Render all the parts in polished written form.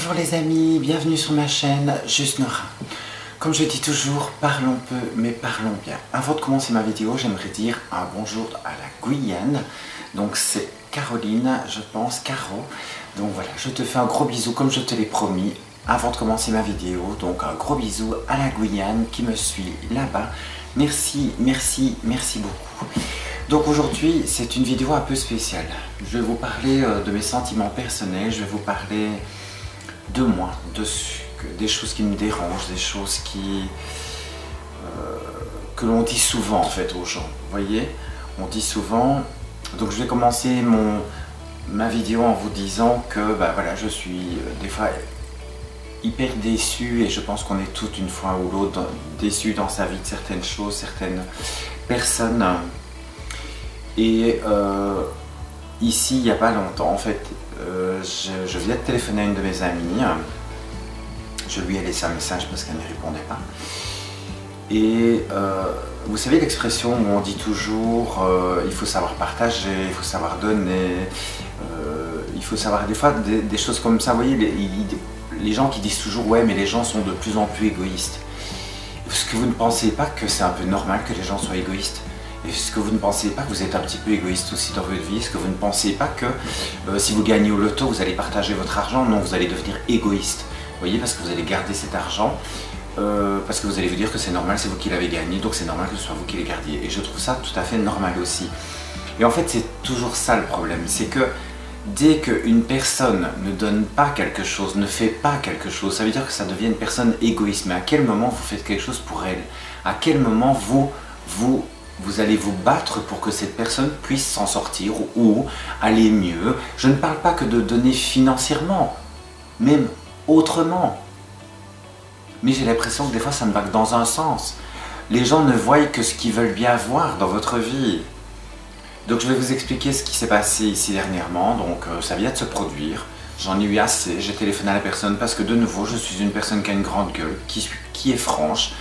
Bonjour les amis, bienvenue sur ma chaîne Juste Nora. Comme je dis toujours, parlons peu mais parlons bien. Avant de commencer ma vidéo, j'aimerais dire un bonjour à la Guyane. Donc c'est Caroline, je pense, Caro. Donc voilà, je te fais un gros bisou comme je te l'ai promis avant de commencer ma vidéo. Donc un gros bisou à la Guyane qui me suit là-bas. Merci, merci, merci beaucoup. Donc aujourd'hui, c'est une vidéo un peu spéciale. Je vais vous parler de mes sentiments personnels, je vais vous parler de moi, des choses qui me dérangent, des choses que l'on dit souvent en fait aux gens. Vous voyez, on dit souvent. Donc je vais commencer ma vidéo en vous disant que voilà, je suis des fois hyper déçu et je pense qu'on est toutes une fois ou l'autre déçus dans sa vie de certaines choses, certaines personnes. Et ici, il n'y a pas longtemps, en fait, je viens de téléphoner à une de mes amies. Je lui ai laissé un message parce qu'elle ne répondait pas. Et vous savez l'expression où on dit toujours il faut savoir partager, il faut savoir donner, il faut savoir des fois des choses comme ça. Vous voyez, les gens qui disent toujours ouais mais les gens sont de plus en plus égoïstes. Est-ce que vous ne pensez pas que c'est un peu normal que les gens soient égoïstes? Est-ce que vous ne pensez pas que vous êtes un petit peu égoïste aussi dans votre vie? Est-ce que vous ne pensez pas que si vous gagnez au loto, vous allez partager votre argent? Non, vous allez devenir égoïste. Vous voyez, parce que vous allez garder cet argent, parce que vous allez vous dire que c'est normal, c'est vous qui l'avez gagné, donc c'est normal que ce soit vous qui les gardiez. Et je trouve ça tout à fait normal aussi. Et en fait, c'est toujours ça le problème, c'est que dès qu'une personne ne donne pas quelque chose, ne fait pas quelque chose, ça veut dire que ça devient une personne égoïste. Mais à quel moment vous faites quelque chose pour elle? À quel moment vous allez vous battre pour que cette personne puisse s'en sortir ou aller mieux? Je ne parle pas que de donner financièrement, même autrement. Mais j'ai l'impression que des fois ça ne va que dans un sens. Les gens ne voient que ce qu'ils veulent bien voir dans votre vie. Donc je vais vous expliquer ce qui s'est passé ici dernièrement. Donc ça vient de se produire. J'en ai eu assez. J'ai téléphoné à la personne parce que de nouveau je suis une personne qui a une grande gueule, qui est franche.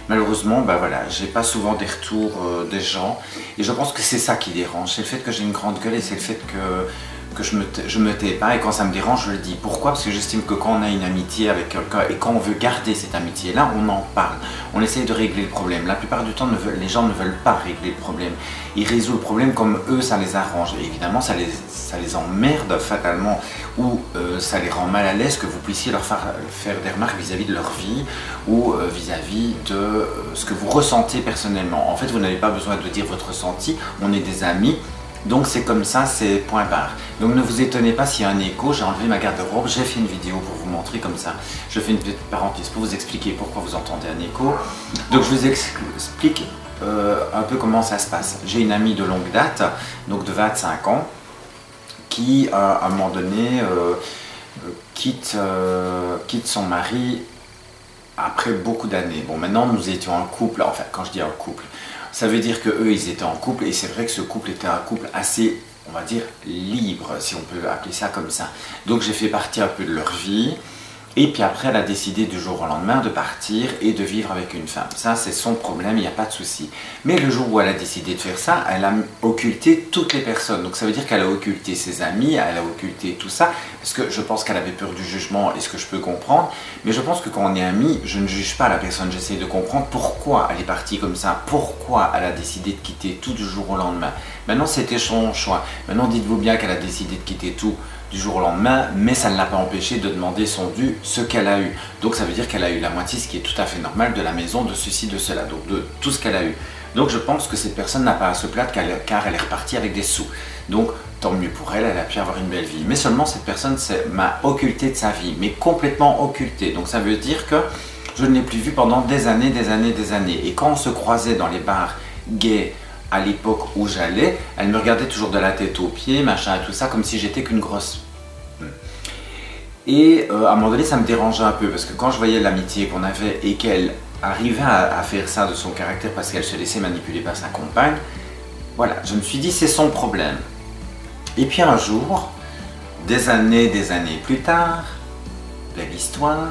Malheureusement, voilà, j'ai pas souvent des retours des gens et je pense que c'est ça qui dérange, c'est le fait que j'ai une grande gueule et c'est le fait que je me tais pas, et quand ça me dérange, je le dis. Pourquoi? Parce que j'estime que quand on a une amitié avec quelqu'un et quand on veut garder cette amitié-là, on en parle, on essaye de régler le problème. La plupart du temps, les gens ne veulent pas régler le problème, ils résolvent le problème comme eux, ça les arrange. Et évidemment, ça les emmerde fatalement ou ça les rend mal à l'aise que vous puissiez leur faire des remarques vis-à-vis de leur vie ou vis-à-vis de ce que vous ressentez personnellement. En fait, vous n'avez pas besoin de dire votre ressenti, on est des amis. Donc c'est comme ça, c'est point barre. Donc ne vous étonnez pas s'il y a un écho, j'ai enlevé ma garde-robe, j'ai fait une vidéo pour vous montrer comme ça. Je fais une petite parenthèse pour vous expliquer pourquoi vous entendez un écho. Donc je vous explique un peu comment ça se passe. J'ai une amie de longue date, donc de 25 ans, qui à un moment donné quitte son mari après beaucoup d'années. Bon, maintenant nous étions en couple, enfin quand je dis en couple, ça veut dire qu'eux, ils étaient en couple, et c'est vrai que ce couple était un couple assez, on va dire, libre, si on peut appeler ça comme ça. Donc j'ai fait partie un peu de leur vie, et puis après, elle a décidé du jour au lendemain de partir et de vivre avec une femme. Ça, c'est son problème, il n'y a pas de souci. Mais le jour où elle a décidé de faire ça, elle a occulté toutes les personnes. Donc ça veut dire qu'elle a occulté ses amis, elle a occulté tout ça, parce que je pense qu'elle avait peur du jugement, et ce que je peux comprendre. Mais je pense que quand on est amis, je ne juge pas la personne, j'essaie de comprendre pourquoi elle est partie comme ça, pourquoi elle a décidé de quitter tout du jour au lendemain. Maintenant, c'était son choix. Maintenant, dites-vous bien qu'elle a décidé de quitter tout du jour au lendemain, mais ça ne l'a pas empêché de demander son dû, ce qu'elle a eu. Donc ça veut dire qu'elle a eu la moitié, ce qui est tout à fait normal, de la maison, de ceci, de cela, donc de tout ce qu'elle a eu. Donc je pense que cette personne n'a pas à se plaindre car elle est repartie avec des sous. Donc tant mieux pour elle, elle a pu avoir une belle vie. Mais seulement cette personne m'a occulté de sa vie, mais complètement occulté. Donc ça veut dire que je ne l'ai plus vue pendant des années, des années, des années. Et quand on se croisait dans les bars gays, à l'époque où j'allais, elle me regardait toujours de la tête aux pieds, machin et tout ça, comme si j'étais qu'une grosse. Et à un moment donné, ça me dérangeait un peu, parce que quand je voyais l'amitié qu'on avait et qu'elle arrivait à faire ça de son caractère parce qu'elle se laissait manipuler par sa compagne, voilà, je me suis dit c'est son problème. Et puis un jour, des années plus tard, belle histoire,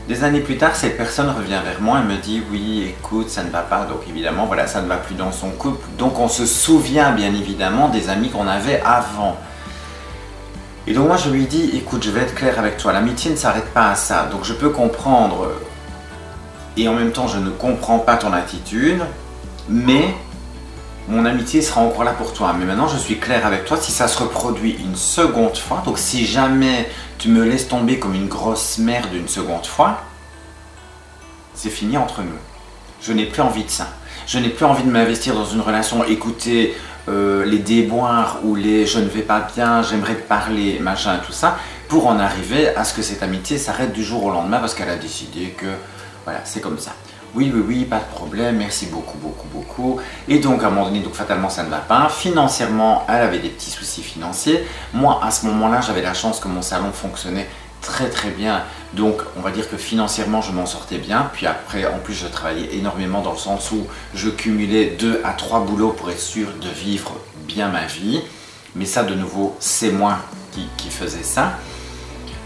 des années plus tard, cette personne revient vers moi et me dit « Oui, écoute, ça ne va pas. » Donc évidemment, voilà, ça ne va plus dans son couple. Donc on se souvient bien évidemment des amis qu'on avait avant. Et donc moi je lui dis, écoute, je vais être clair avec toi, l'amitié ne s'arrête pas à ça. Donc je peux comprendre, et en même temps je ne comprends pas ton attitude, mais mon amitié sera encore là pour toi. Mais maintenant je suis clair avec toi, si ça se reproduit une seconde fois, donc si jamais tu me laisses tomber comme une grosse merde une seconde fois, c'est fini entre nous. Je n'ai plus envie de ça. Je n'ai plus envie de m'investir dans une relation, écouter les déboires ou les je ne vais pas bien, j'aimerais te parler, machin, tout ça, pour en arriver à ce que cette amitié s'arrête du jour au lendemain parce qu'elle a décidé que voilà, c'est comme ça. Oui, oui, oui, pas de problème, merci beaucoup, beaucoup, beaucoup. Et donc à un moment donné, donc fatalement ça ne va pas. Financièrement, elle avait des petits soucis financiers. Moi, à ce moment-là, j'avais la chance que mon salon fonctionnait très très bien, donc on va dire que financièrement je m'en sortais bien. Puis après en plus je travaillais énormément dans le sens où je cumulais 2 à 3 boulots pour être sûr de vivre bien ma vie, mais ça de nouveau c'est moi qui faisais ça.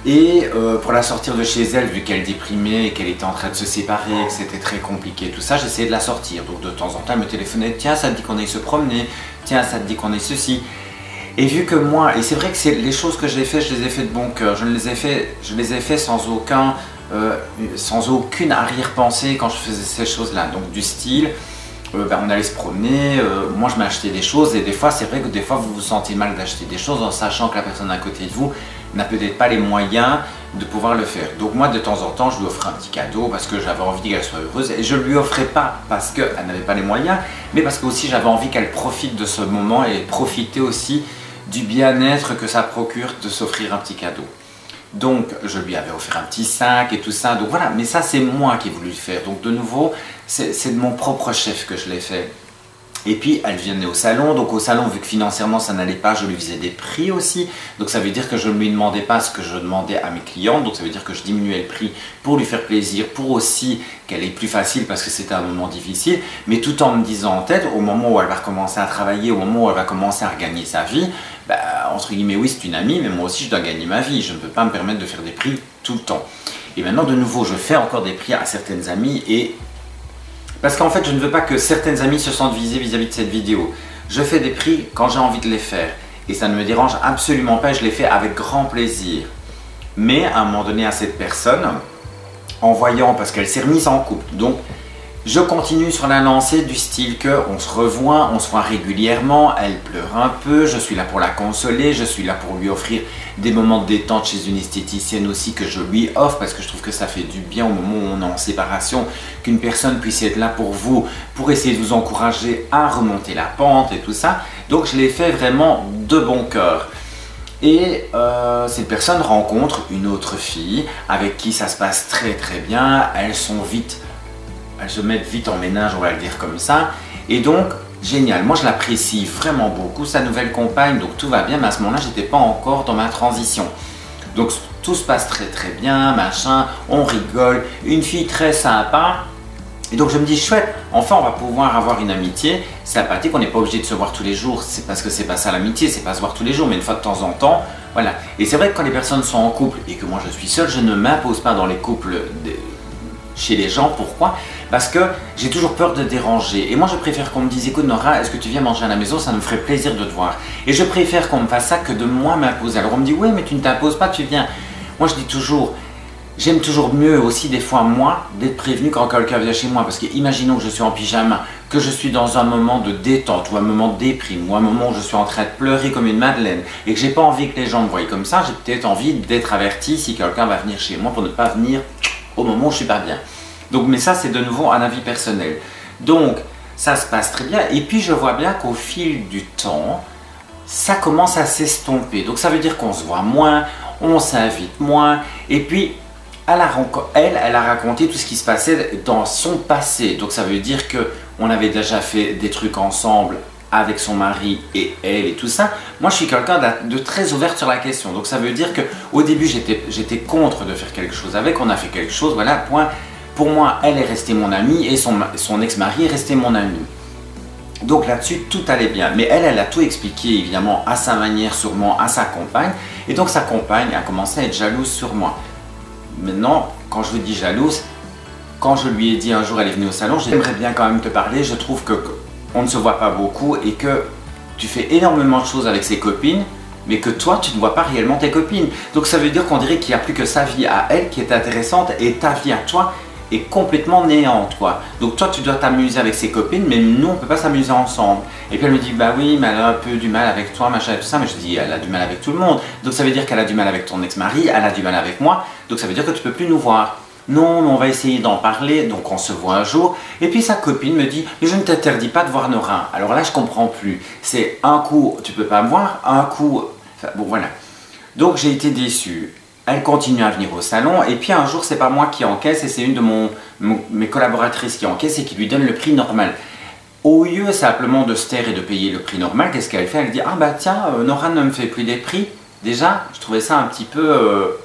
Et pour la sortir de chez elle, vu qu'elle déprimait et qu'elle était en train de se séparer, que c'était très compliqué tout ça, j'essayais de la sortir. Donc de temps en temps elle me téléphonait, tiens ça te dit qu'on aille se promener, tiens ça te dit qu'on aille ceci. Et vu que moi, et c'est vrai que c'est les choses que j'ai fait, je les ai fait de bon cœur, je les ai fait sans aucune arrière-pensée quand je faisais ces choses-là. Donc du style, on allait se promener, moi je m'achetais des choses et des fois c'est vrai que des fois vous vous sentez mal d'acheter des choses en sachant que la personne à côté de vous n'a peut-être pas les moyens de pouvoir le faire. Donc moi de temps en temps je lui offrais un petit cadeau parce que j'avais envie qu'elle soit heureuse et je ne lui offrais pas parce qu'elle n'avait pas les moyens, mais parce que aussi j'avais envie qu'elle profite de ce moment et profiter aussi du bien-être que ça procure de s'offrir un petit cadeau. Donc je lui avais offert un petit sac et tout ça, donc voilà, mais ça c'est moi qui ai voulu le faire, donc de nouveau c'est de mon propre chef que je l'ai fait. Et puis elle venait au salon, donc au salon vu que financièrement ça n'allait pas, je lui faisais des prix aussi, donc ça veut dire que je ne lui demandais pas ce que je demandais à mes clients, donc ça veut dire que je diminuais le prix pour lui faire plaisir, pour aussi qu'elle ait plus facile parce que c'était un moment difficile, mais tout en me disant en tête, au moment où elle va recommencer à travailler, au moment où elle va commencer à regagner sa vie, entre guillemets oui c'est une amie, mais moi aussi je dois gagner ma vie, je ne peux pas me permettre de faire des prix tout le temps. Et maintenant de nouveau je fais encore des prix à certaines amies et parce qu'en fait, je ne veux pas que certaines amies se sentent visées vis-à-vis de cette vidéo. Je fais des prix quand j'ai envie de les faire. Et ça ne me dérange absolument pas, je les fais avec grand plaisir. Mais à un moment donné, à cette personne, en voyant, parce qu'elle s'est remise en couple, donc je continue sur la lancée du style qu'on se revoit, on se voit régulièrement, elle pleure un peu, je suis là pour la consoler, je suis là pour lui offrir des moments de détente chez une esthéticienne aussi que je lui offre parce que je trouve que ça fait du bien au moment où on est en séparation, qu'une personne puisse être là pour vous, pour essayer de vous encourager à remonter la pente et tout ça. Donc je l'ai fait vraiment de bon cœur. Et cette personne rencontre une autre fille avec qui ça se passe très très bien, elles se mettent vite en ménage, on va le dire comme ça, et donc génial, moi je l'apprécie vraiment beaucoup, sa nouvelle compagne, donc tout va bien, mais à ce moment-là j'étais pas encore dans ma transition, donc tout se passe très très bien, machin, on rigole, une fille très sympa, et donc je me dis chouette, enfin on va pouvoir avoir une amitié sympathique, on n'est pas obligé de se voir tous les jours, c'est parce que c'est pas ça l'amitié, c'est pas se voir tous les jours, mais une fois de temps en temps, voilà. Et c'est vrai que quand les personnes sont en couple et que moi je suis seul, je ne m'impose pas dans les couples chez les gens. Pourquoi? Parce que j'ai toujours peur de déranger. Et moi, je préfère qu'on me dise, écoute Nora, est-ce que tu viens manger à la maison? Ça me ferait plaisir de te voir. Et je préfère qu'on me fasse ça que de moi m'imposer. Alors on me dit, oui, mais tu ne t'imposes pas, tu viens. Moi, je dis toujours, j'aime toujours mieux aussi des fois, moi, d'être prévenu quand quelqu'un vient chez moi. Parce que imaginons que je suis en pyjama, que je suis dans un moment de détente, ou un moment de déprime, ou un moment où je suis en train de pleurer comme une madeleine, et que j'ai pas envie que les gens me voient comme ça, j'ai peut-être envie d'être averti si quelqu'un va venir chez moi pour ne pas venir au moment où je suis pas bien. Donc, mais ça, c'est de nouveau un avis personnel. Donc, ça se passe très bien. Et puis, je vois bien qu'au fil du temps, ça commence à s'estomper. Donc, ça veut dire qu'on se voit moins, on s'invite moins. Et puis, elle a raconté tout ce qui se passait dans son passé. Donc, ça veut dire qu'on avait déjà fait des trucs ensemble avec son mari et elle et tout ça. Moi, je suis quelqu'un de très ouvert sur la question. Donc, ça veut dire qu'au début, j'étais contre de faire quelque chose avec. On a fait quelque chose, voilà, point. Pour moi, elle est restée mon amie et son ex-mari est resté mon ami. Donc là-dessus, tout allait bien. Mais elle a tout expliqué, évidemment, à sa manière, sûrement, à sa compagne. Et donc, sa compagne a commencé à être jalouse sur moi. Maintenant, quand je vous dis jalouse, quand je lui ai dit un jour, elle est venue au salon, j'aimerais bien quand même te parler, je trouve qu'on ne se voit pas beaucoup et que tu fais énormément de choses avec ses copines, mais que toi, tu ne vois pas réellement tes copines. Donc ça veut dire qu'on dirait qu'il n'y a plus que sa vie à elle qui est intéressante et ta vie à toi est complètement néante, quoi. Donc toi, tu dois t'amuser avec ses copines, mais nous, on ne peut pas s'amuser ensemble. Et puis elle me dit, bah oui, mais elle a un peu du mal avec toi, machin et tout ça. Mais je dis, elle a du mal avec tout le monde. Donc ça veut dire qu'elle a du mal avec ton ex-mari, elle a du mal avec moi. Donc ça veut dire que tu ne peux plus nous voir. Non, mais on va essayer d'en parler, donc on se voit un jour. Et puis sa copine me dit, mais je ne t'interdis pas de voir nos reins. Alors là, je comprends plus. C'est un coup, tu peux pas me voir, un coup... Enfin, bon, voilà. Donc j'ai été déçu. Elle continue à venir au salon, et puis un jour, c'est pas moi qui encaisse, et c'est une de mes collaboratrices qui encaisse et qui lui donne le prix normal. Au lieu simplement de se taire et de payer le prix normal, qu'est-ce qu'elle fait? Elle dit, ah bah tiens, Nora ne me fait plus des prix. Déjà, je trouvais ça un petit peu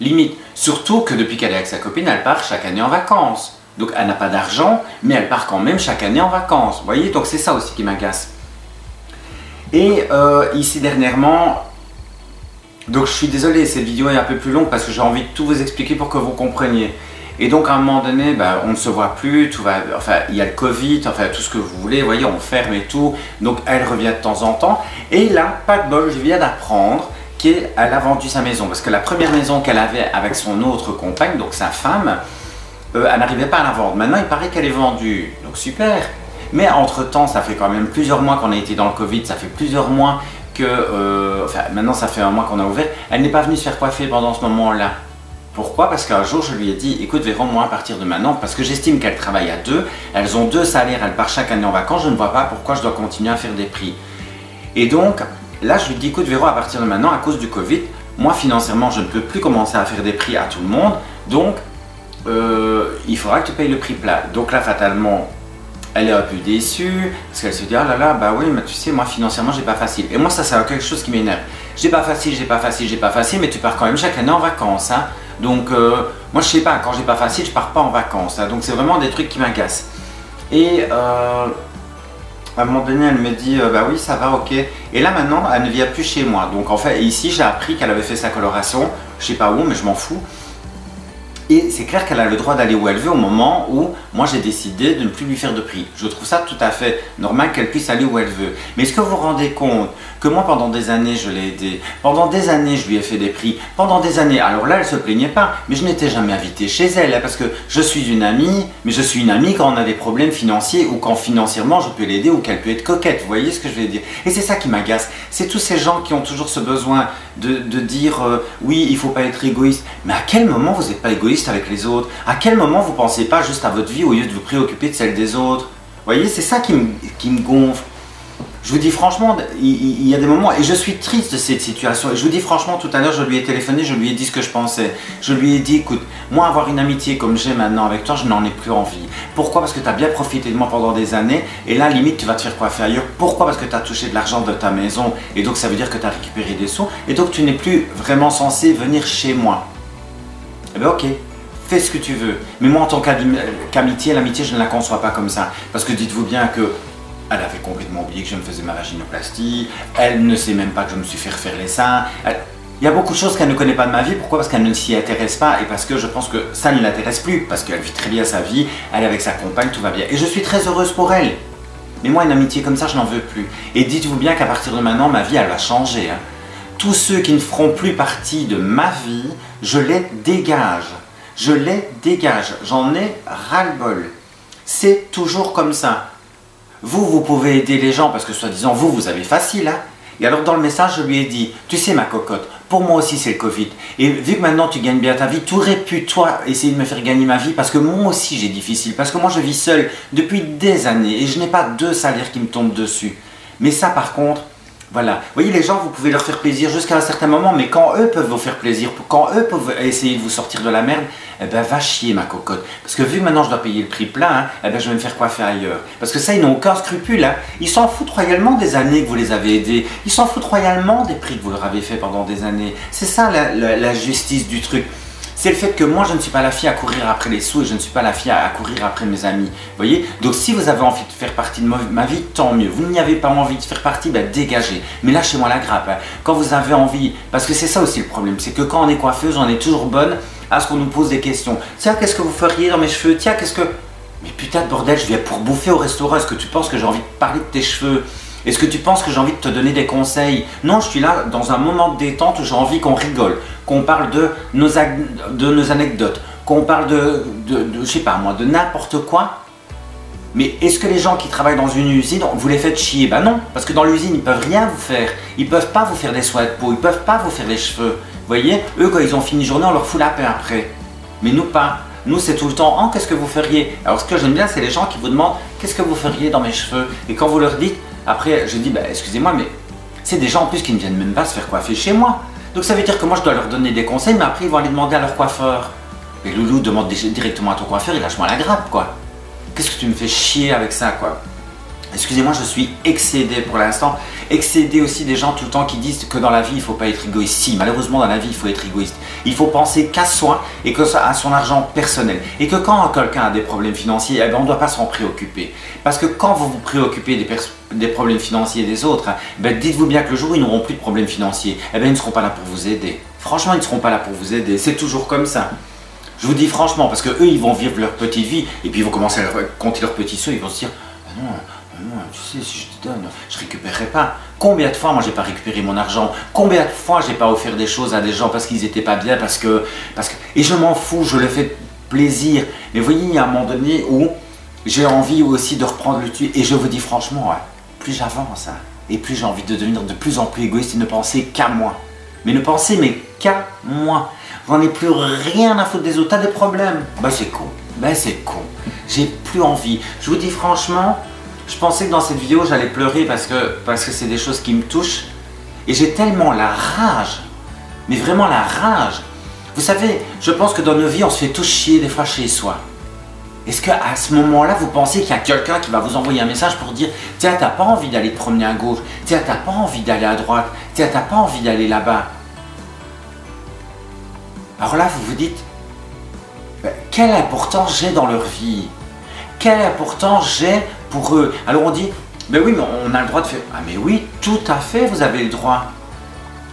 limite. Surtout que depuis qu'elle est avec sa copine, elle part chaque année en vacances. Donc elle n'a pas d'argent, mais elle part quand même chaque année en vacances. Vous voyez, donc c'est ça aussi qui m'agace. Et ici dernièrement... Donc je suis désolé, cette vidéo est un peu plus longue parce que j'ai envie de tout vous expliquer pour que vous compreniez. Et donc à un moment donné, bah, on ne se voit plus, tout va, enfin il y a le Covid, enfin tout ce que vous voulez, vous voyez, on ferme et tout. Donc elle revient de temps en temps. Et là, pas de bol, je viens d'apprendre qu'elle a vendu sa maison. Parce que la première maison qu'elle avait avec son autre compagne, donc sa femme, elle n'arrivait pas à la vendre. Maintenant il paraît qu'elle est vendue, donc super. Mais entre temps, ça fait quand même plusieurs mois qu'on a été dans le Covid, ça fait plusieurs mois enfin maintenant ça fait un mois qu'on a ouvert, elle n'est pas venue se faire coiffer pendant ce moment-là. Pourquoi? Parce qu'un jour je lui ai dit, écoute Véron, moi à partir de maintenant, parce que j'estime qu'elles travaillent à deux, elles ont deux salaires, elles partent chaque année en vacances, je ne vois pas pourquoi je dois continuer à faire des prix. Et donc là je lui dis, écoute Véron, à partir de maintenant, à cause du Covid, moi financièrement je ne peux plus commencer à faire des prix à tout le monde, donc il faudra que tu payes le prix plat. Donc là fatalement, elle est un peu déçue, parce qu'elle se dit, ah là là, bah oui, mais tu sais, moi financièrement, j'ai pas facile. Et moi, ça, c'est quelque chose qui m'énerve. J'ai pas facile, j'ai pas facile, j'ai pas facile, mais tu pars quand même chaque année en vacances. Hein. Donc, moi, je sais pas, quand j'ai pas facile, je pars pas en vacances. Hein. Donc, c'est vraiment des trucs qui m'agacent. Et à un moment donné, elle me dit, bah oui, ça va, ok. Et là, maintenant, elle ne vient plus chez moi. Donc, en fait, ici, j'ai appris qu'elle avait fait sa coloration. Je sais pas où, mais je m'en fous. Et c'est clair qu'elle a le droit d'aller où elle veut au moment où moi j'ai décidé de ne plus lui faire de prix. Je trouve ça tout à fait normal qu'elle puisse aller où elle veut. Mais est-ce que vous vous rendez compte que moi pendant des années je l'ai aidée, pendant des années je lui ai fait des prix, pendant des années, alors là elle se plaignait pas, mais je n'étais jamais invité chez elle hein, parce que je suis une amie, mais je suis une amie quand on a des problèmes financiers ou quand financièrement je peux l'aider ou qu'elle peut être coquette, vous voyez ce que je veux dire? Et c'est ça qui m'agace, c'est tous ces gens qui ont toujours ce besoin de dire oui il faut pas être égoïste, mais à quel moment vous n'êtes pas égoïste avec les autres? À quel moment vous pensez pas juste à votre vie au lieu de vous préoccuper de celle des autres? Vous voyez, c'est ça qui me gonfle. Je vous dis franchement, il y a des moments, et je suis triste de cette situation, et je vous dis franchement, tout à l'heure, je lui ai téléphoné, je lui ai dit ce que je pensais. Je lui ai dit, écoute, moi avoir une amitié comme j'ai maintenant avec toi, je n'en ai plus envie. Pourquoi? Parce que tu as bien profité de moi pendant des années, et là, limite, tu vas te faire coiffer ailleurs. Pourquoi? Parce que tu as touché de l'argent de ta maison, et donc ça veut dire que tu as récupéré des sous, et donc tu n'es plus vraiment censé venir chez moi. Eh bien ok. Fais ce que tu veux. Mais moi, en tant qu'amitié, l'amitié, je ne la conçois pas comme ça. Parce que dites-vous bien que elle avait complètement oublié que je me faisais ma vaginoplastie. Elle ne sait même pas que je me suis fait refaire les seins. Il y a beaucoup de choses qu'elle ne connaît pas de ma vie. Pourquoi? Parce qu'elle ne s'y intéresse pas et parce que je pense que ça ne l'intéresse plus. Parce qu'elle vit très bien sa vie. Elle est avec sa compagne, tout va bien. Et je suis très heureuse pour elle. Mais moi, une amitié comme ça, je n'en veux plus. Et dites-vous bien qu'à partir de maintenant, ma vie, elle va changer. Hein. Tous ceux qui ne feront plus partie de ma vie, je les dégage. Je les dégage, j'en ai ras-le-bol. C'est toujours comme ça. Vous pouvez aider les gens parce que soi-disant, vous avez facile. Hein. Et alors dans le message, je lui ai dit, tu sais ma cocotte, pour moi aussi c'est le Covid. Et vu que maintenant tu gagnes bien ta vie, tu aurais pu toi essayer de me faire gagner ma vie parce que moi aussi j'ai difficile. Parce que moi je vis seule depuis des années et je n'ai pas deux salaires qui me tombent dessus. Mais ça par contre, voilà, vous voyez les gens, vous pouvez leur faire plaisir jusqu'à un certain moment, mais quand eux peuvent vous faire plaisir, quand eux peuvent essayer de vous sortir de la merde, eh ben va chier ma cocotte. Parce que vu que maintenant je dois payer le prix plein, hein, eh ben je vais me faire coiffer ailleurs. Parce que ça, ils n'ont aucun scrupule. Hein. Ils s'en foutent royalement des années que vous les avez aidés. Ils s'en foutent royalement des prix que vous leur avez fait pendant des années. C'est ça la justice du truc. C'est le fait que moi je ne suis pas la fille à courir après les sous et je ne suis pas la fille à courir après mes amis. Vous voyez? Donc si vous avez envie de faire partie de ma vie, tant mieux. Vous n'y avez pas envie de faire partie, ben dégagez. Mais lâchez-moi la grappe. Hein. Quand vous avez envie, parce que c'est ça aussi le problème, c'est que quand on est coiffeuse, on est toujours bonne à ce qu'on nous pose des questions. Tiens, qu'est-ce que vous feriez dans mes cheveux? Tiens, qu'est-ce que... Mais putain de bordel, je viens pour bouffer au restaurant. Est-ce que tu penses que j'ai envie de parler de tes cheveux? Est-ce que tu penses que j'ai envie de te donner des conseils? Non, je suis là dans un moment de détente où j'ai envie qu'on rigole, qu'on parle de nos anecdotes, qu'on parle je sais pas moi, de n'importe quoi. Mais est-ce que les gens qui travaillent dans une usine, vous les faites chier? Ben non, parce que dans l'usine, ils peuvent rien vous faire. Ils peuvent pas vous faire des soins de peau, ils peuvent pas vous faire les cheveux. Vous voyez, eux, quand ils ont fini une journée, on leur fout la paix après. Mais nous, pas. Nous, c'est tout le temps, oh, qu'est-ce que vous feriez? Alors, ce que j'aime bien, c'est les gens qui vous demandent, qu'est-ce que vous feriez dans mes cheveux? Et quand vous leur dites, après, je dis, bah, excusez-moi, mais c'est des gens en plus qui ne viennent même pas se faire coiffer chez moi. Donc, ça veut dire que moi, je dois leur donner des conseils, mais après, ils vont aller demander à leur coiffeur. Mais Loulou, demande directement à ton coiffeur, il lâche-moi la grappe, quoi. Qu'est-ce que tu me fais chier avec ça, quoi? Excusez-moi, je suis excédé pour l'instant. Excédé aussi des gens tout le temps qui disent que dans la vie, il ne faut pas être égoïste. Si, malheureusement, dans la vie, il faut être égoïste. Il faut penser qu'à soi et à son argent personnel. Et que quand quelqu'un a des problèmes financiers, eh ben, on ne doit pas s'en préoccuper. Parce que quand vous vous préoccupez des problèmes financiers des autres, ben, dites-vous bien que le jour où ils n'auront plus de problèmes financiers, eh ben, ils ne seront pas là pour vous aider. Franchement, ils ne seront pas là pour vous aider. C'est toujours comme ça. Je vous dis franchement, parce que eux, ils vont vivre leur petite vie et puis ils vont commencer à compter leurs petits sous. Ils vont se dire, ah non, tu sais, si je te donne, je récupérerai pas. Combien de fois, moi, j'ai pas récupéré mon argent? Combien de fois, j'ai pas offert des choses à des gens parce qu'ils étaient pas bien, parce que... Et je m'en fous, je le fais plaisir. Mais vous voyez, il y a un moment donné où j'ai envie aussi de reprendre le dessus. Et je vous dis franchement, ouais, plus j'avance, et plus j'ai envie de devenir de plus en plus égoïste et ne penser qu'à moi. Mais ne penser, mais qu'à moi. J'en ai plus rien à foutre des autres. T'as des problèmes? Ben c'est con. Ben c'est con. J'ai plus envie. Je vous dis franchement, je pensais que dans cette vidéo j'allais pleurer parce que c'est des choses qui me touchent. Et j'ai tellement la rage. Mais vraiment la rage. Vous savez, je pense que dans nos vies, on se fait tous chier des fois chez soi. Est-ce qu'à ce moment-là, vous pensez qu'il y a quelqu'un qui va vous envoyer un message pour dire « Tiens, t'as pas envie d'aller te promener à gauche. Tiens, t'as pas envie d'aller à droite. Tiens, t'as pas envie d'aller là-bas. » Alors là, vous vous dites, quelle importance j'ai dans leur vie? Quelle importance j'ai pour eux? Alors on dit, ben oui, mais on a le droit de faire. Ah mais oui, tout à fait, vous avez le droit.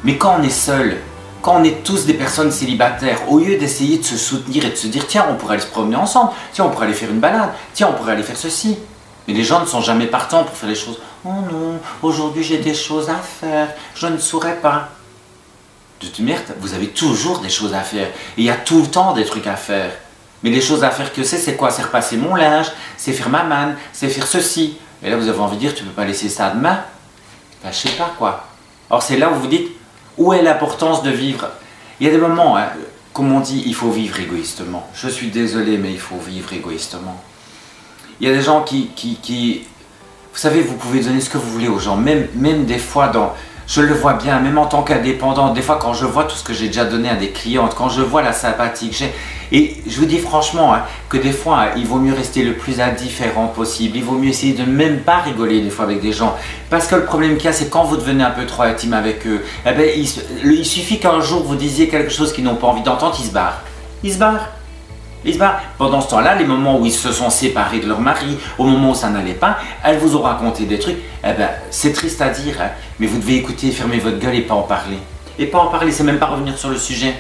Mais quand on est seul, quand on est tous des personnes célibataires, au lieu d'essayer de se soutenir et de se dire, tiens, on pourrait aller se promener ensemble, tiens, on pourrait aller faire une balade, tiens, on pourrait aller faire ceci. Mais les gens ne sont jamais partants pour faire les choses. Oh non, aujourd'hui j'ai des choses à faire, je ne saurais pas. De toute merde, vous avez toujours des choses à faire. Et il y a tout le temps des trucs à faire. Mais les choses à faire que c'est quoi? C'est repasser mon linge, c'est faire ma manne, c'est faire ceci. Et là, vous avez envie de dire, tu ne peux pas laisser ça à demain? Ben, je sais pas quoi. Or, c'est là où vous dites, où est l'importance de vivre? Il y a des moments, hein, comme on dit, il faut vivre égoïstement. Je suis désolé, mais il faut vivre égoïstement. Il y a des gens qui... Vous savez, vous pouvez donner ce que vous voulez aux gens, même des fois dans... Je le vois bien, même en tant qu'indépendant, des fois quand je vois tout ce que j'ai déjà donné à des clientes, quand je vois la sympathie que j'ai, et je vous dis franchement que des fois, il vaut mieux rester le plus indifférent possible, il vaut mieux essayer de même pas rigoler des fois avec des gens, parce que le problème qu'il y a, c'est quand vous devenez un peu trop intime avec eux, eh ben, il suffit qu'un jour vous disiez quelque chose qu'ils n'ont pas envie d'entendre, ils se barrent. Ils se barrent. Pendant ce temps-là, les moments où ils se sont séparés de leur mari, au moment où ça n'allait pas, elles vous ont raconté des trucs. Eh ben, c'est triste à dire, hein, mais vous devez écouter, fermer votre gueule et pas en parler. Et pas en parler, c'est même pas revenir sur le sujet.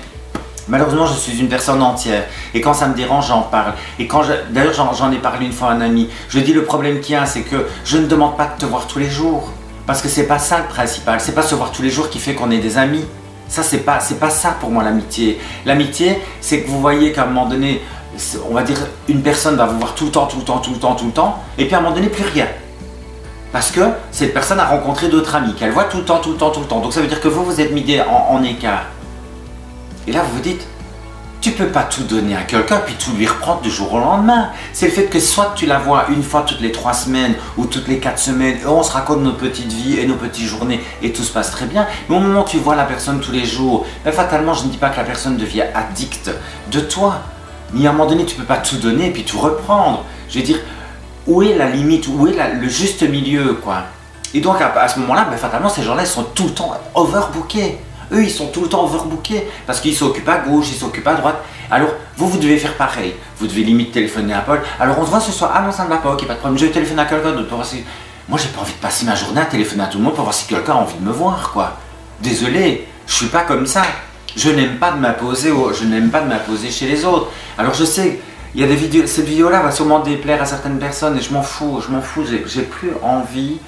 Malheureusement, je suis une personne entière. Et quand ça me dérange, j'en parle. Et d'ailleurs, j'en ai parlé une fois à un ami. Je dis, le problème qu'il y a, c'est que je ne demande pas de te voir tous les jours. Parce que c'est pas ça le principal. C'est pas se voir tous les jours qui fait qu'on est des amis. Ça, c'est pas ça pour moi l'amitié. L'amitié, c'est que vous voyez qu'à un moment donné, on va dire, une personne va vous voir tout le temps, et puis à un moment donné, plus rien. Parce que cette personne a rencontré d'autres amis, qu'elle voit tout le temps. Donc ça veut dire que vous êtes mis en écart. Et là, vous vous dites, tu peux pas tout donner à quelqu'un, puis tout lui reprendre du jour au lendemain. C'est le fait que soit tu la vois une fois toutes les 3 semaines, ou toutes les 4 semaines, et on se raconte nos petites vies et nos petites journées, et tout se passe très bien. Mais au moment où tu vois la personne tous les jours, ben, fatalement, je ne dis pas que la personne devient addicte de toi. Mais à un moment donné, tu ne peux pas tout donner et puis tout reprendre. Je veux dire, où est la limite, où est le juste milieu, quoi. Et donc, à ce moment-là, ben, fatalement, ces gens-là, ils sont tout le temps overbookés. Eux, ils sont tout le temps overbookés parce qu'ils s'occupent à gauche, ils s'occupent à droite. Alors, vous devez faire pareil. Vous devez limite téléphoner à Paul. Alors, on se voit ce soir. Ah non, ça ne va pas, ok, pas de problème. Je vais téléphoner à quelqu'un d'autre pour voir si... Moi, j'ai pas envie de passer ma journée à téléphoner à tout le monde pour voir si quelqu'un a envie de me voir, quoi. Désolé, je suis pas comme ça. Je n'aime pas de m'imposer chez les autres. Alors, je sais, il y a des vidéos, cette vidéo-là va sûrement déplaire à certaines personnes et je m'en fous, j'ai plus envie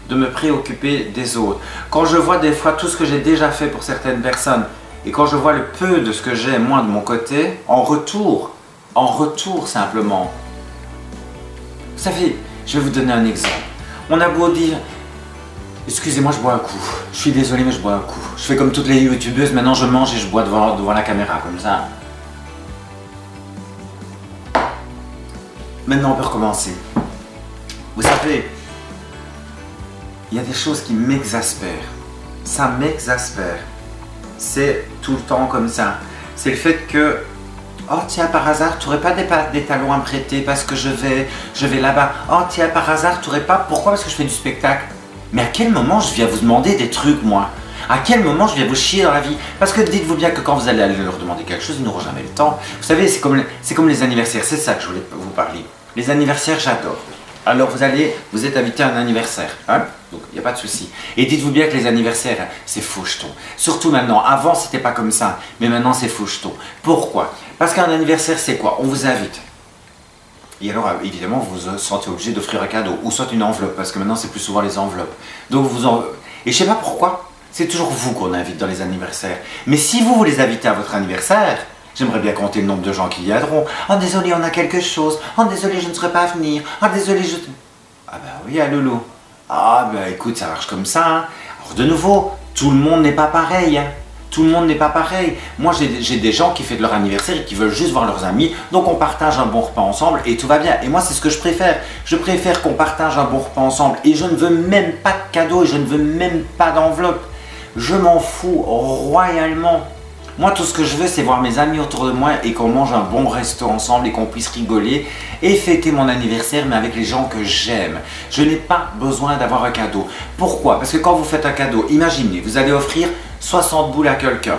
de me préoccuper des autres. Quand je vois des fois tout ce que j'ai déjà fait pour certaines personnes, et quand je vois le peu de ce que j'ai moi de mon côté, en retour simplement. Vous savez, je vais vous donner un exemple. On a beau dire, excusez-moi, je bois un coup. Je suis désolé, mais je bois un coup. Je fais comme toutes les youtubeuses, maintenant je mange et je bois devant la caméra, comme ça. Maintenant, on peut recommencer. Vous savez, il y a des choses qui m'exaspèrent. Ça m'exaspère. C'est tout le temps comme ça. C'est le fait que, oh tiens, par hasard, tu n'aurais pas des talons à me prêter parce que je vais là-bas. Oh tiens, par hasard, tu n'aurais pas... Pourquoi? Parce que je fais du spectacle. Mais à quel moment je viens vous demander des trucs, moi? À quel moment je viens vous chier dans la vie? Parce que dites-vous bien que quand vous allez leur demander quelque chose, ils n'auront jamais le temps. Vous savez, c'est comme les anniversaires, c'est ça que je voulais vous parler. Les anniversaires, j'adore. Alors vous êtes invité à un anniversaire, hein? Donc il n'y a pas de souci. Et dites-vous bien que les anniversaires, c'est faucheton. Surtout maintenant. Avant, c'était pas comme ça, mais maintenant c'est faucheton. Pourquoi? Parce qu'un anniversaire, c'est quoi? On vous invite. Et alors, évidemment, vous vous sentez obligé d'offrir un cadeau, ou soit une enveloppe, parce que maintenant, c'est plus souvent les enveloppes. Donc, et je sais pas pourquoi, c'est toujours vous qu'on invite dans les anniversaires. Mais si vous les invitez à votre anniversaire, j'aimerais bien compter le nombre de gens qui viendront. Oh, désolé, on a quelque chose. Oh, désolé, je ne saurais pas venir. Oh, désolé, je... Ah ben oui, à Loulou. Ah ben écoute, ça marche comme ça. Hein. Alors, de nouveau, tout le monde n'est pas pareil. Hein. Tout le monde n'est pas pareil. Moi, j'ai des gens qui fêtent leur anniversaire et qui veulent juste voir leurs amis. Donc, on partage un bon repas ensemble et tout va bien. Et moi, c'est ce que je préfère. Je préfère qu'on partage un bon repas ensemble. Et je ne veux même pas de cadeau et je ne veux même pas d'enveloppe. Je m'en fous royalement. Moi, tout ce que je veux, c'est voir mes amis autour de moi et qu'on mange un bon resto ensemble et qu'on puisse rigoler et fêter mon anniversaire, mais avec les gens que j'aime. Je n'ai pas besoin d'avoir un cadeau. Pourquoi? Parce que quand vous faites un cadeau, imaginez, vous allez offrir 60 boules à quelqu'un,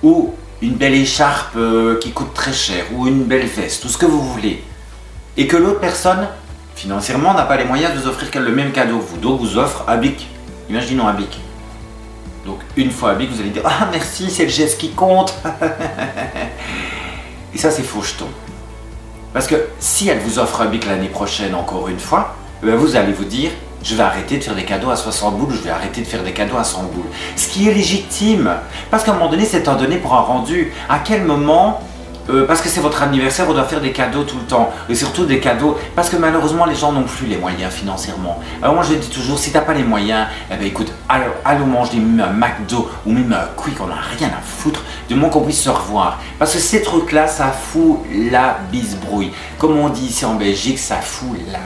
ou une belle écharpe qui coûte très cher, ou une belle veste, tout ce que vous voulez, et que l'autre personne, financièrement, n'a pas les moyens de vous offrir le même cadeau que vous, donc vous offre un bic. Imaginons un bic. Donc une fois un bic, vous allez dire « Ah merci, c'est le geste qui compte !» Et ça, c'est faux jeton. Parce que si elle vous offre un bic l'année prochaine encore une fois, vous allez vous dire « Je vais arrêter de faire des cadeaux à 60 boules, je vais arrêter de faire des cadeaux à 100 boules. » Ce qui est légitime. Parce qu'à un moment donné, c'est un donné pour un rendu. À quel moment parce que c'est votre anniversaire, on doit faire des cadeaux tout le temps. Et surtout des cadeaux, parce que malheureusement, les gens n'ont plus les moyens financièrement. Alors moi, je dis toujours, si tu n'as pas les moyens, eh ben écoute, allons manger même un McDo ou même un Quick, on n'a rien à foutre, du moins qu'on puisse se revoir. Parce que ces trucs-là, ça fout la bisbrouille. Comme on dit ici en Belgique, ça fout la...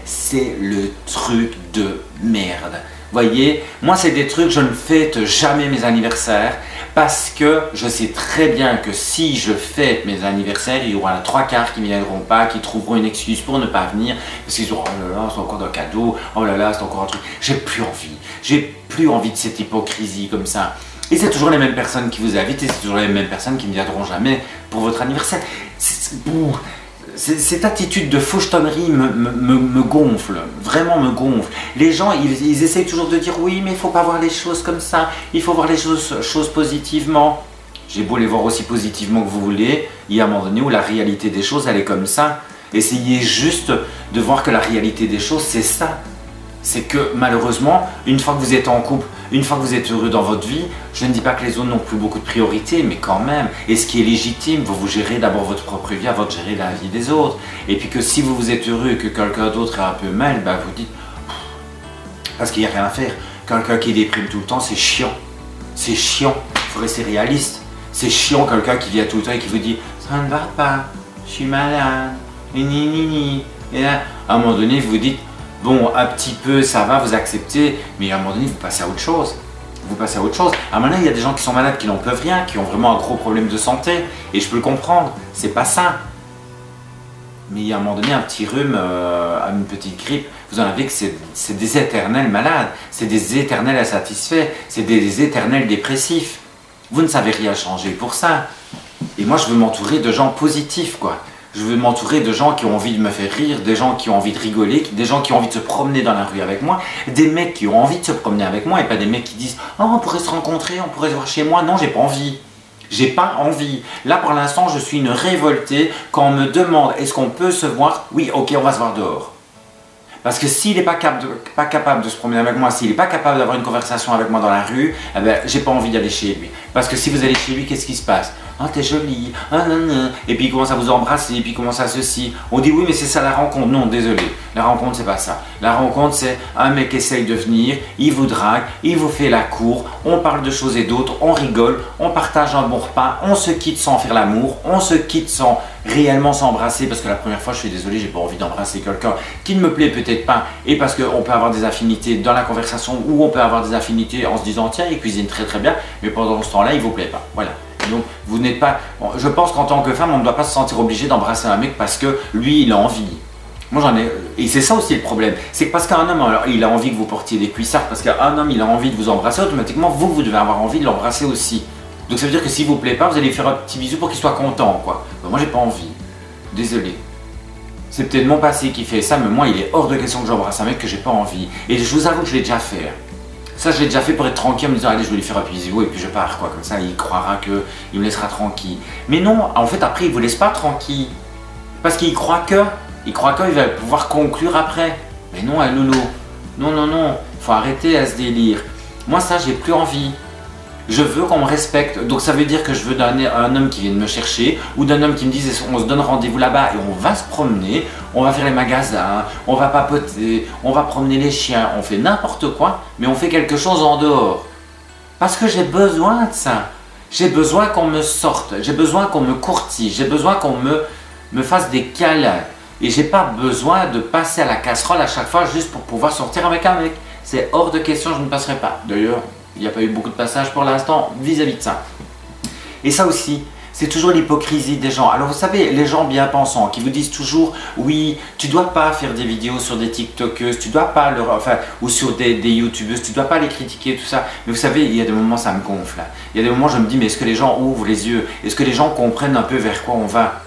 C'est le truc de merde. Voyez, moi c'est des trucs, je ne fête jamais mes anniversaires parce que je sais très bien que si je fête mes anniversaires, il y aura 3/4 qui ne viendront pas, qui trouveront une excuse pour ne pas venir parce qu'ils diront oh là là, c'est encore un cadeau, oh là là, c'est encore un truc. J'ai plus envie de cette hypocrisie comme ça. Et c'est toujours les mêmes personnes qui vous invitent et c'est toujours les mêmes personnes qui ne viendront jamais pour votre anniversaire. Cette attitude de fauchetonnerie me gonfle, vraiment me gonfle. Les gens, ils essayent toujours de dire oui, mais il ne faut pas voir les choses comme ça, il faut voir les choses positivement. J'ai beau les voir aussi positivement que vous voulez, il y a un moment donné où la réalité des choses, elle est comme ça. Essayez juste de voir que la réalité des choses, c'est ça. C'est que malheureusement, une fois que vous êtes en couple, une fois que vous êtes heureux dans votre vie, je ne dis pas que les autres n'ont plus beaucoup de priorités, mais quand même, et ce qui est légitime, vous gérez d'abord votre propre vie avant de gérer la vie des autres. Et puis que si vous êtes heureux et que quelqu'un d'autre est un peu mal, bah vous dites, parce qu'il n'y a rien à faire. Quelqu'un qui déprime tout le temps, c'est chiant. C'est chiant, il faut rester réaliste. C'est chiant quelqu'un qui vient tout le temps et qui vous dit, ça ne va pas, je suis malade, ni. Et là, à un moment donné, vous vous dites, bon, un petit peu, ça va, vous acceptez, mais à un moment donné, vous passez à autre chose. Vous passez à autre chose. À un moment donné, il y a des gens qui sont malades, qui n'en peuvent rien, qui ont vraiment un gros problème de santé, et je peux le comprendre, c'est pas ça. Mais il y a un moment donné, un petit rhume, une petite grippe, vous en avez que c'est des éternels malades, c'est des éternels insatisfaits, c'est des éternels dépressifs. Vous ne savez rien changer pour ça. Et moi, je veux m'entourer de gens positifs, quoi. Je veux m'entourer de gens qui ont envie de me faire rire, des gens qui ont envie de rigoler, des gens qui ont envie de se promener dans la rue avec moi, des mecs qui ont envie de se promener avec moi et pas des mecs qui disent « Oh, on pourrait se rencontrer, on pourrait se voir chez moi. » Non, j'ai pas envie. J'ai pas envie. Là, pour l'instant, je suis une révoltée quand on me demande « Est-ce qu'on peut se voir ?» Oui, ok, on va se voir dehors. Parce que s'il n'est pas capable de se promener avec moi, s'il n'est pas capable d'avoir une conversation avec moi dans la rue, eh ben, j'ai pas envie d'aller chez lui. Parce que si vous allez chez lui, qu'est-ce qui se passe? Ah, t'es jolie, ah, nan, nan. Et puis il commence à vous embrasser, et puis il commence à ceci. On dit oui, mais c'est ça la rencontre. Non, désolé, la rencontre c'est pas ça. La rencontre c'est un mec essaye de venir, il vous drague, il vous fait la cour, on parle de choses et d'autres, on rigole, on partage un bon repas, on se quitte sans faire l'amour, on se quitte sans réellement s'embrasser, parce que la première fois je suis désolé, j'ai pas envie d'embrasser quelqu'un qui ne me plaît peut-être pas, et parce qu'on peut avoir des affinités dans la conversation, ou on peut avoir des affinités en se disant tiens il cuisine très très bien, mais pendant ce temps-là il vous plaît pas, voilà. Donc vous n'êtes pas, je pense qu'en tant que femme on ne doit pas se sentir obligé d'embrasser un mec parce que lui il a envie. Moi j'en ai, et c'est ça aussi le problème, c'est que parce qu'un homme alors, il a envie que vous portiez des cuissards, parce qu'un homme il a envie de vous embrasser, automatiquement vous devez avoir envie de l'embrasser aussi. Donc ça veut dire que s'il vous plaît pas, vous allez lui faire un petit bisou pour qu'il soit content quoi. Ben, moi j'ai pas envie, désolé. C'est peut-être mon passé qui fait ça, mais moi il est hors de question que j'embrasse un mec que j'ai pas envie. Et je vous avoue que je l'ai déjà fait. Ça je l'ai déjà fait pour être tranquille en me disant allez je vais lui faire un bisou et puis je pars quoi, comme ça il croira que il me laissera tranquille. Mais non, en fait après il vous laisse pas tranquille. Parce qu'il croit qu'il va pouvoir conclure après. Mais non, loulou. Non, non, non. Faut arrêter à ce délire. Moi, ça, j'ai plus envie. Je veux qu'on me respecte. Donc, ça veut dire que je veux d'un homme qui vienne me chercher ou d'un homme qui me dise on se donne rendez-vous là-bas et on va se promener, on va faire les magasins, on va papoter, on va promener les chiens, on fait n'importe quoi, mais on fait quelque chose en dehors. Parce que j'ai besoin de ça. J'ai besoin qu'on me sorte, j'ai besoin qu'on me courtise, j'ai besoin qu'on me fasse des câlins. Et j'ai pas besoin de passer à la casserole à chaque fois juste pour pouvoir sortir avec un mec. C'est hors de question, je ne passerai pas. D'ailleurs, il n'y a pas eu beaucoup de passages pour l'instant vis-à-vis de ça. Et ça aussi, c'est toujours l'hypocrisie des gens. Alors vous savez, les gens bien pensants qui vous disent toujours oui, tu dois pas faire des vidéos sur des TikTokeuses, tu dois pas ou sur des YouTubeuses, tu dois pas les critiquer, tout ça. Mais vous savez, il y a des moments ça me gonfle. Il y a des moments je me dis mais est-ce que les gens ouvrent les yeux? Est-ce que les gens comprennent un peu vers quoi on va?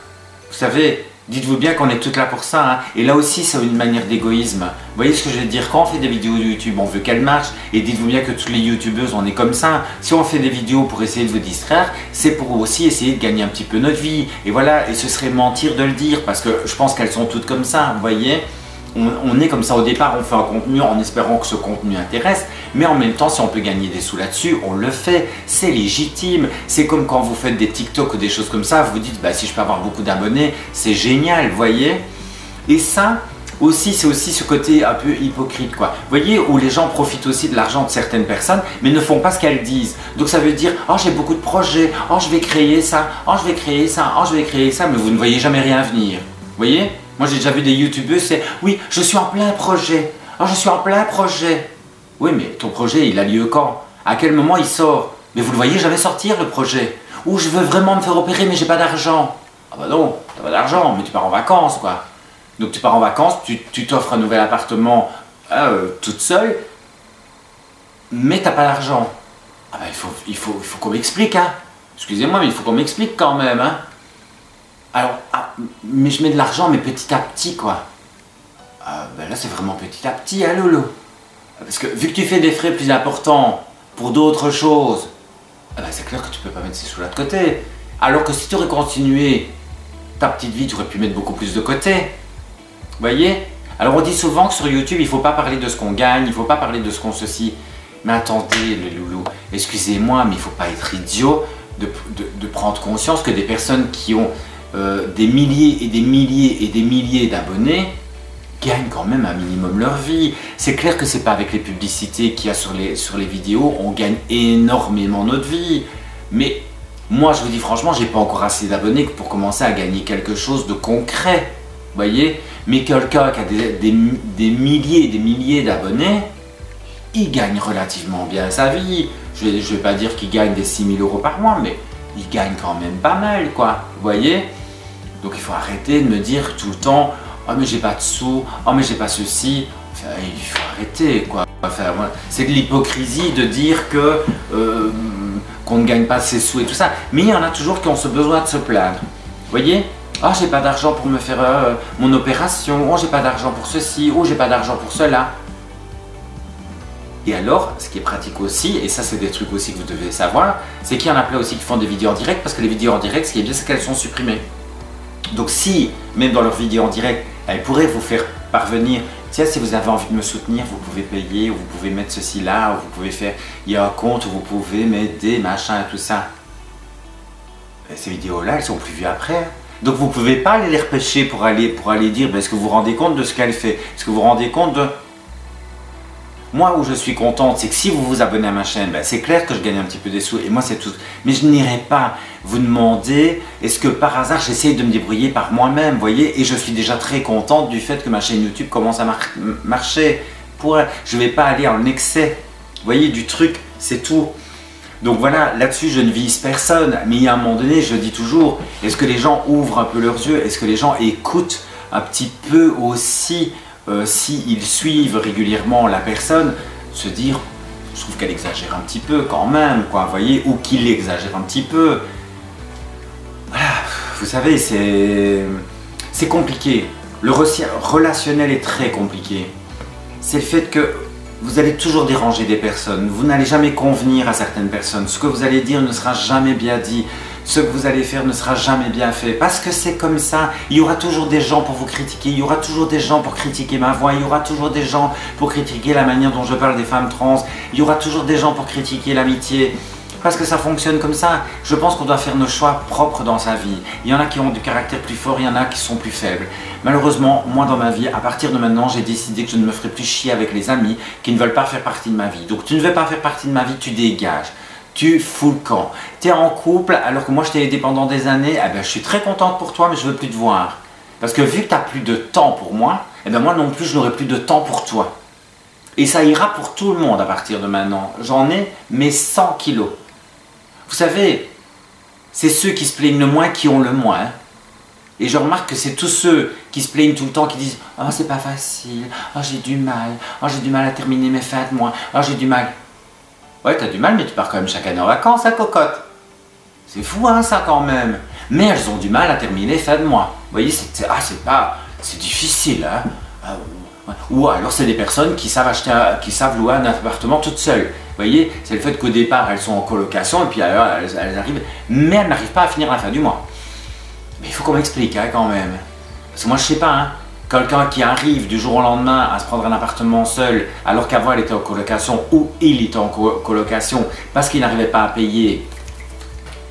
Vous savez, dites-vous bien qu'on est toutes là pour ça, hein. Et là aussi c'est une manière d'égoïsme. Vous voyez ce que je veux dire? Quand on fait des vidéos de YouTube, on veut qu'elles marchent. Et dites-vous bien que toutes les youtubeuses, on est comme ça. Si on fait des vidéos pour essayer de vous distraire, c'est pour aussi essayer de gagner un petit peu notre vie. Et voilà, et ce serait mentir de le dire, parce que je pense qu'elles sont toutes comme ça, vous voyez. On est comme ça au départ, on fait un contenu en espérant que ce contenu intéresse, mais en même temps, si on peut gagner des sous là-dessus, on le fait, c'est légitime. C'est comme quand vous faites des TikTok ou des choses comme ça, vous vous dites, bah, si je peux avoir beaucoup d'abonnés, c'est génial, vous voyez. Et ça aussi, c'est aussi ce côté un peu hypocrite, quoi. Vous voyez, où les gens profitent aussi de l'argent de certaines personnes, mais ne font pas ce qu'elles disent. Donc ça veut dire, oh j'ai beaucoup de projets, oh je vais créer ça, oh je vais créer ça, oh je vais créer ça, mais vous ne voyez jamais rien venir, vous voyez. Moi j'ai déjà vu des youtubeuses, c'est oui, je suis en plein projet. Oh, je suis en plein projet. Oui, mais ton projet, il a lieu quand? À quel moment il sort? Mais vous le voyez jamais sortir le projet. Ou je veux vraiment me faire opérer, mais j'ai pas d'argent. Ah bah non, t'as pas d'argent, mais tu pars en vacances quoi. Donc tu pars en vacances, tu t'offres un nouvel appartement toute seule, mais t'as pas d'argent. Ah bah il faut qu'on m'explique, hein. Excusez-moi, mais il faut qu'on m'explique quand même, hein. Alors, mais je mets de l'argent, mais petit à petit, quoi. Ben là, c'est vraiment petit à petit, hein, Lolo. Parce que vu que tu fais des frais plus importants pour d'autres choses, ben c'est clair que tu peux pas mettre ces sous-là de côté. Alors que si tu aurais continué ta petite vie, tu aurais pu mettre beaucoup plus de côté. Vous voyez? Alors, on dit souvent que sur YouTube, il ne faut pas parler de ce qu'on gagne, il ne faut pas parler de ce qu'on ceci. Mais attendez, les loulous, excusez-moi, mais il ne faut pas être idiot de prendre conscience que des personnes qui ont des milliers et des milliers et des milliers d'abonnés gagnent quand même un minimum leur vie. C'est clair que c'est pas avec les publicités qu'il y a sur les vidéos, on gagne énormément notre vie. Mais moi je vous dis franchement, j'ai pas encore assez d'abonnés pour commencer à gagner quelque chose de concret. Vous voyez? Mais quelqu'un qui a des milliers et des milliers d'abonnés, il gagne relativement bien sa vie. Je vais pas dire qu'il gagne des 6 000 € par mois, mais il gagne quand même pas mal, quoi. Vous voyez? Donc il faut arrêter de me dire tout le temps « Oh mais j'ai pas de sous, oh mais j'ai pas ceci ». Enfin, il faut arrêter, quoi. Enfin, voilà. C'est de l'hypocrisie de dire que qu'on ne gagne pas ses sous et tout ça. Mais il y en a toujours qui ont ce besoin de se plaindre. Vous voyez? « Oh j'ai pas d'argent pour me faire mon opération, oh j'ai pas d'argent pour ceci, oh j'ai pas d'argent pour cela ». Et alors, ce qui est pratique aussi, et ça c'est des trucs aussi que vous devez savoir, c'est qu'il y en a plein aussi qui font des vidéos en direct, parce que les vidéos en direct, ce qui est bien, c'est qu'elles sont supprimées. Donc si, même dans leurs vidéos en direct, elles pourraient vous faire parvenir Tiens, si vous avez envie de me soutenir, vous pouvez payer, ou vous pouvez mettre ceci là, ou vous pouvez faire, il y a un compte où vous pouvez m'aider, machin et tout ça. Et ces vidéos-là, elles sont plus vues après. Donc vous ne pouvez pas aller les repêcher pour aller dire, ben, est-ce que vous vous rendez compte de ce qu'elle fait? Est-ce que vous vous rendez compte de... Moi, où je suis contente, c'est que si vous vous abonnez à ma chaîne, ben, c'est clair que je gagne un petit peu des sous, et moi c'est tout. Mais je n'irai pas vous demander, est-ce que par hasard j'essaye de me débrouiller par moi-même, voyez? Et je suis déjà très contente du fait que ma chaîne YouTube commence à marcher. Je ne vais pas aller en excès, voyez, du truc, c'est tout. Donc voilà, là-dessus je ne vise personne, mais il y a un moment donné, je dis toujours, est-ce que les gens ouvrent un peu leurs yeux? Est-ce que les gens écoutent un petit peu aussi s'ils suivent régulièrement la personne, se dire, je trouve qu'elle exagère un petit peu quand même, quoi, voyez, ou qu'il exagère un petit peu. Voilà, vous savez, c'est compliqué. Le relationnel est très compliqué. C'est le fait que vous allez toujours déranger des personnes, vous n'allez jamais convenir à certaines personnes, ce que vous allez dire ne sera jamais bien dit. Ce que vous allez faire ne sera jamais bien fait, parce que c'est comme ça. Il y aura toujours des gens pour vous critiquer, il y aura toujours des gens pour critiquer ma voix, il y aura toujours des gens pour critiquer la manière dont je parle des femmes trans, il y aura toujours des gens pour critiquer l'amitié, parce que ça fonctionne comme ça. Je pense qu'on doit faire nos choix propres dans sa vie. Il y en a qui ont du caractère plus fort, il y en a qui sont plus faibles. Malheureusement, moi dans ma vie, à partir de maintenant, j'ai décidé que je ne me ferai plus chier avec les amis qui ne veulent pas faire partie de ma vie. Donc tu ne veux pas faire partie de ma vie, tu dégages. Tu fous le camp. Tu es en couple alors que moi je t'ai aidé pendant des années, eh ben, je suis très contente pour toi mais je veux plus te voir. Parce que vu que tu n'as plus de temps pour moi, eh ben, moi non plus je n'aurai plus de temps pour toi. Et ça ira pour tout le monde à partir de maintenant. J'en ai mes 100 kilos. Vous savez, c'est ceux qui se plaignent le moins qui ont le moins. Et je remarque que c'est tous ceux qui se plaignent tout le temps, qui disent « Oh c'est pas facile, oh j'ai du mal, oh j'ai du mal à terminer mes fins de mois, oh j'ai du mal ». Ouais, t'as du mal, mais tu pars quand même chaque année en vacances, hein, cocotte. C'est fou, hein, ça, quand même. Mais elles ont du mal à terminer fin de mois. Vous voyez, c'est difficile, hein. Ou alors, c'est des personnes qui savent louer un appartement toutes seules. Vous voyez, c'est le fait qu'au départ, elles sont en colocation, et puis alors, elles arrivent, mais elles n'arrivent pas à finir la fin du mois. Mais il faut qu'on m'explique, hein, quand même. Parce que moi, je sais pas, hein. Quelqu'un qui arrive du jour au lendemain à se prendre un appartement seul alors qu'avant elle était en colocation ou il était en colocation parce qu'il n'arrivait pas à payer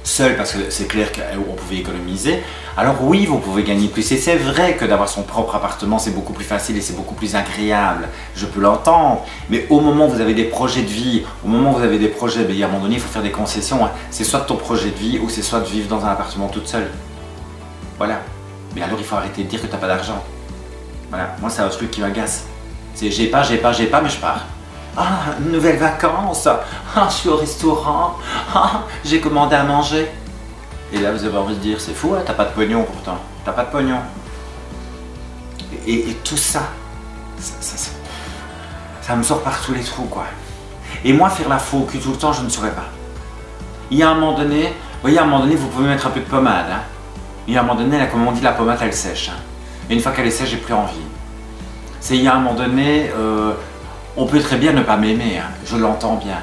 seul parce que c'est clair qu'on pouvait économiser. Alors oui, vous pouvez gagner plus et c'est vrai que d'avoir son propre appartement c'est beaucoup plus facile et c'est beaucoup plus agréable. Je peux l'entendre. Mais au moment où vous avez des projets de vie, au moment où vous avez des projets, ben, à un moment donné il faut faire des concessions. Hein. C'est soit ton projet de vie ou c'est soit de vivre dans un appartement toute seule. Voilà. Mais alors il faut arrêter de dire que tu n'as pas d'argent. Voilà, moi c'est un truc qui m'agace. C'est j'ai pas, mais je pars. Ah, nouvelles vacances. Ah, je suis au restaurant. Ah, j'ai commandé à manger. Et là vous avez envie de dire, c'est fou, hein, t'as pas de pognon pourtant. T'as pas de pognon. Et tout ça, ça me sort par tous les trous, quoi. Et moi, faire la faux cul tout le temps, je ne saurais pas. Il y a un moment donné, vous voyez, à un moment donné, vous pouvez mettre un peu de pommade. Hein. Il y a un moment donné, là, comme on dit, la pommade, elle sèche. Hein. Et une fois qu'elle est sèche, j'ai plus envie. C'est il y a un moment donné, on peut très bien ne pas m'aimer, hein, je l'entends bien.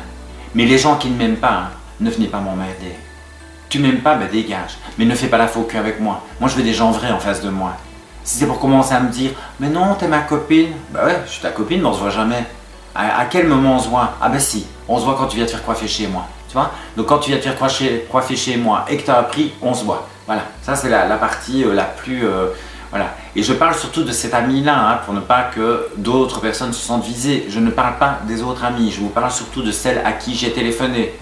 Mais les gens qui ne m'aiment pas, hein, ne venez pas m'emmerder. Tu m'aimes pas, ben dégage. Mais ne fais pas la faux cul avec moi. Moi, je veux des gens vrais en face de moi. Si c'est pour commencer à me dire, mais non, t'es ma copine. Bah ouais, je suis ta copine, mais on se voit jamais. À quel moment on se voit? Ah ben si, on se voit quand tu viens te faire coiffer chez moi. Tu vois? Donc quand tu viens te faire coiffer chez moi et que tu as appris, on se voit. Voilà, ça c'est la partie la plus... Voilà. Et je parle surtout de cet ami-là, hein, pour ne pas que d'autres personnes se sentent visées. Je ne parle pas des autres amis, je vous parle surtout de celle à qui j'ai téléphoné.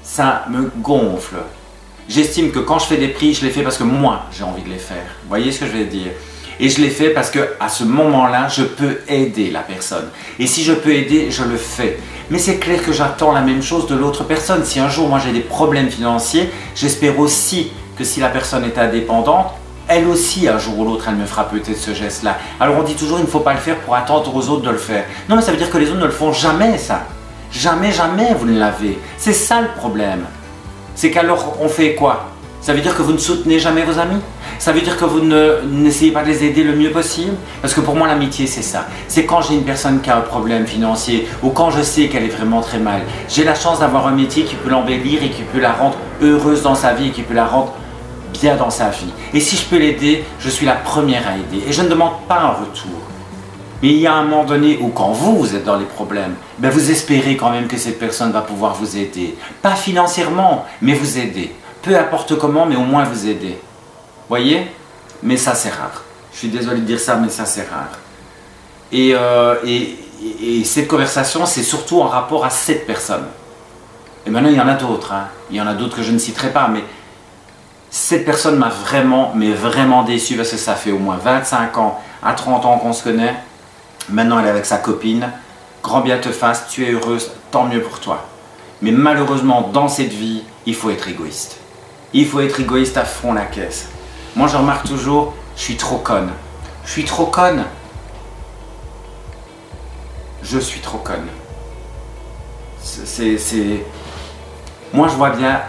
Ça me gonfle. J'estime que quand je fais des prix, je les fais parce que moi, j'ai envie de les faire. Vous voyez ce que je vais dire? Et je les fais parce que à ce moment-là, je peux aider la personne. Et si je peux aider, je le fais. Mais c'est clair que j'attends la même chose de l'autre personne. Si un jour, moi, j'ai des problèmes financiers, j'espère aussi que si la personne est indépendante, elle aussi, un jour ou l'autre, elle me fera peut-être ce geste-là. Alors on dit toujours, il ne faut pas le faire pour attendre aux autres de le faire. Non, mais ça veut dire que les autres ne le font jamais, ça. Jamais, jamais vous ne l'avez. C'est ça le problème. C'est qu'alors, on fait quoi? Ça veut dire que vous ne soutenez jamais vos amis? Ça veut dire que vous n'essayez pas de les aider le mieux possible? Parce que pour moi, l'amitié, c'est ça. C'est quand j'ai une personne qui a un problème financier ou quand je sais qu'elle est vraiment très mal. J'ai la chance d'avoir un métier qui peut l'embellir et qui peut la rendre heureuse dans sa vie et qui peut la rendre bien dans sa vie. Et si je peux l'aider, je suis la première à aider. Et je ne demande pas un retour. Mais il y a un moment donné où quand vous êtes dans les problèmes, ben vous espérez quand même que cette personne va pouvoir vous aider. Pas financièrement, mais vous aider. Peu importe comment, mais au moins vous aider. Voyez? Mais ça c'est rare. Je suis désolé de dire ça, mais ça c'est rare. Et cette conversation, c'est surtout en rapport à cette personne. Et maintenant, il y en a d'autres. Hein. Il y en a d'autres que je ne citerai pas, mais cette personne m'a vraiment, mais vraiment déçu parce que ça fait au moins 25 ans, à 30 ans qu'on se connaît. Maintenant, elle est avec sa copine. Grand bien te fasse, tu es heureuse, tant mieux pour toi. Mais malheureusement, dans cette vie, il faut être égoïste. Il faut être égoïste à fond la caisse. Moi, je remarque toujours, je suis trop conne. Je suis trop conne. Je suis trop conne. Moi, je vois bien,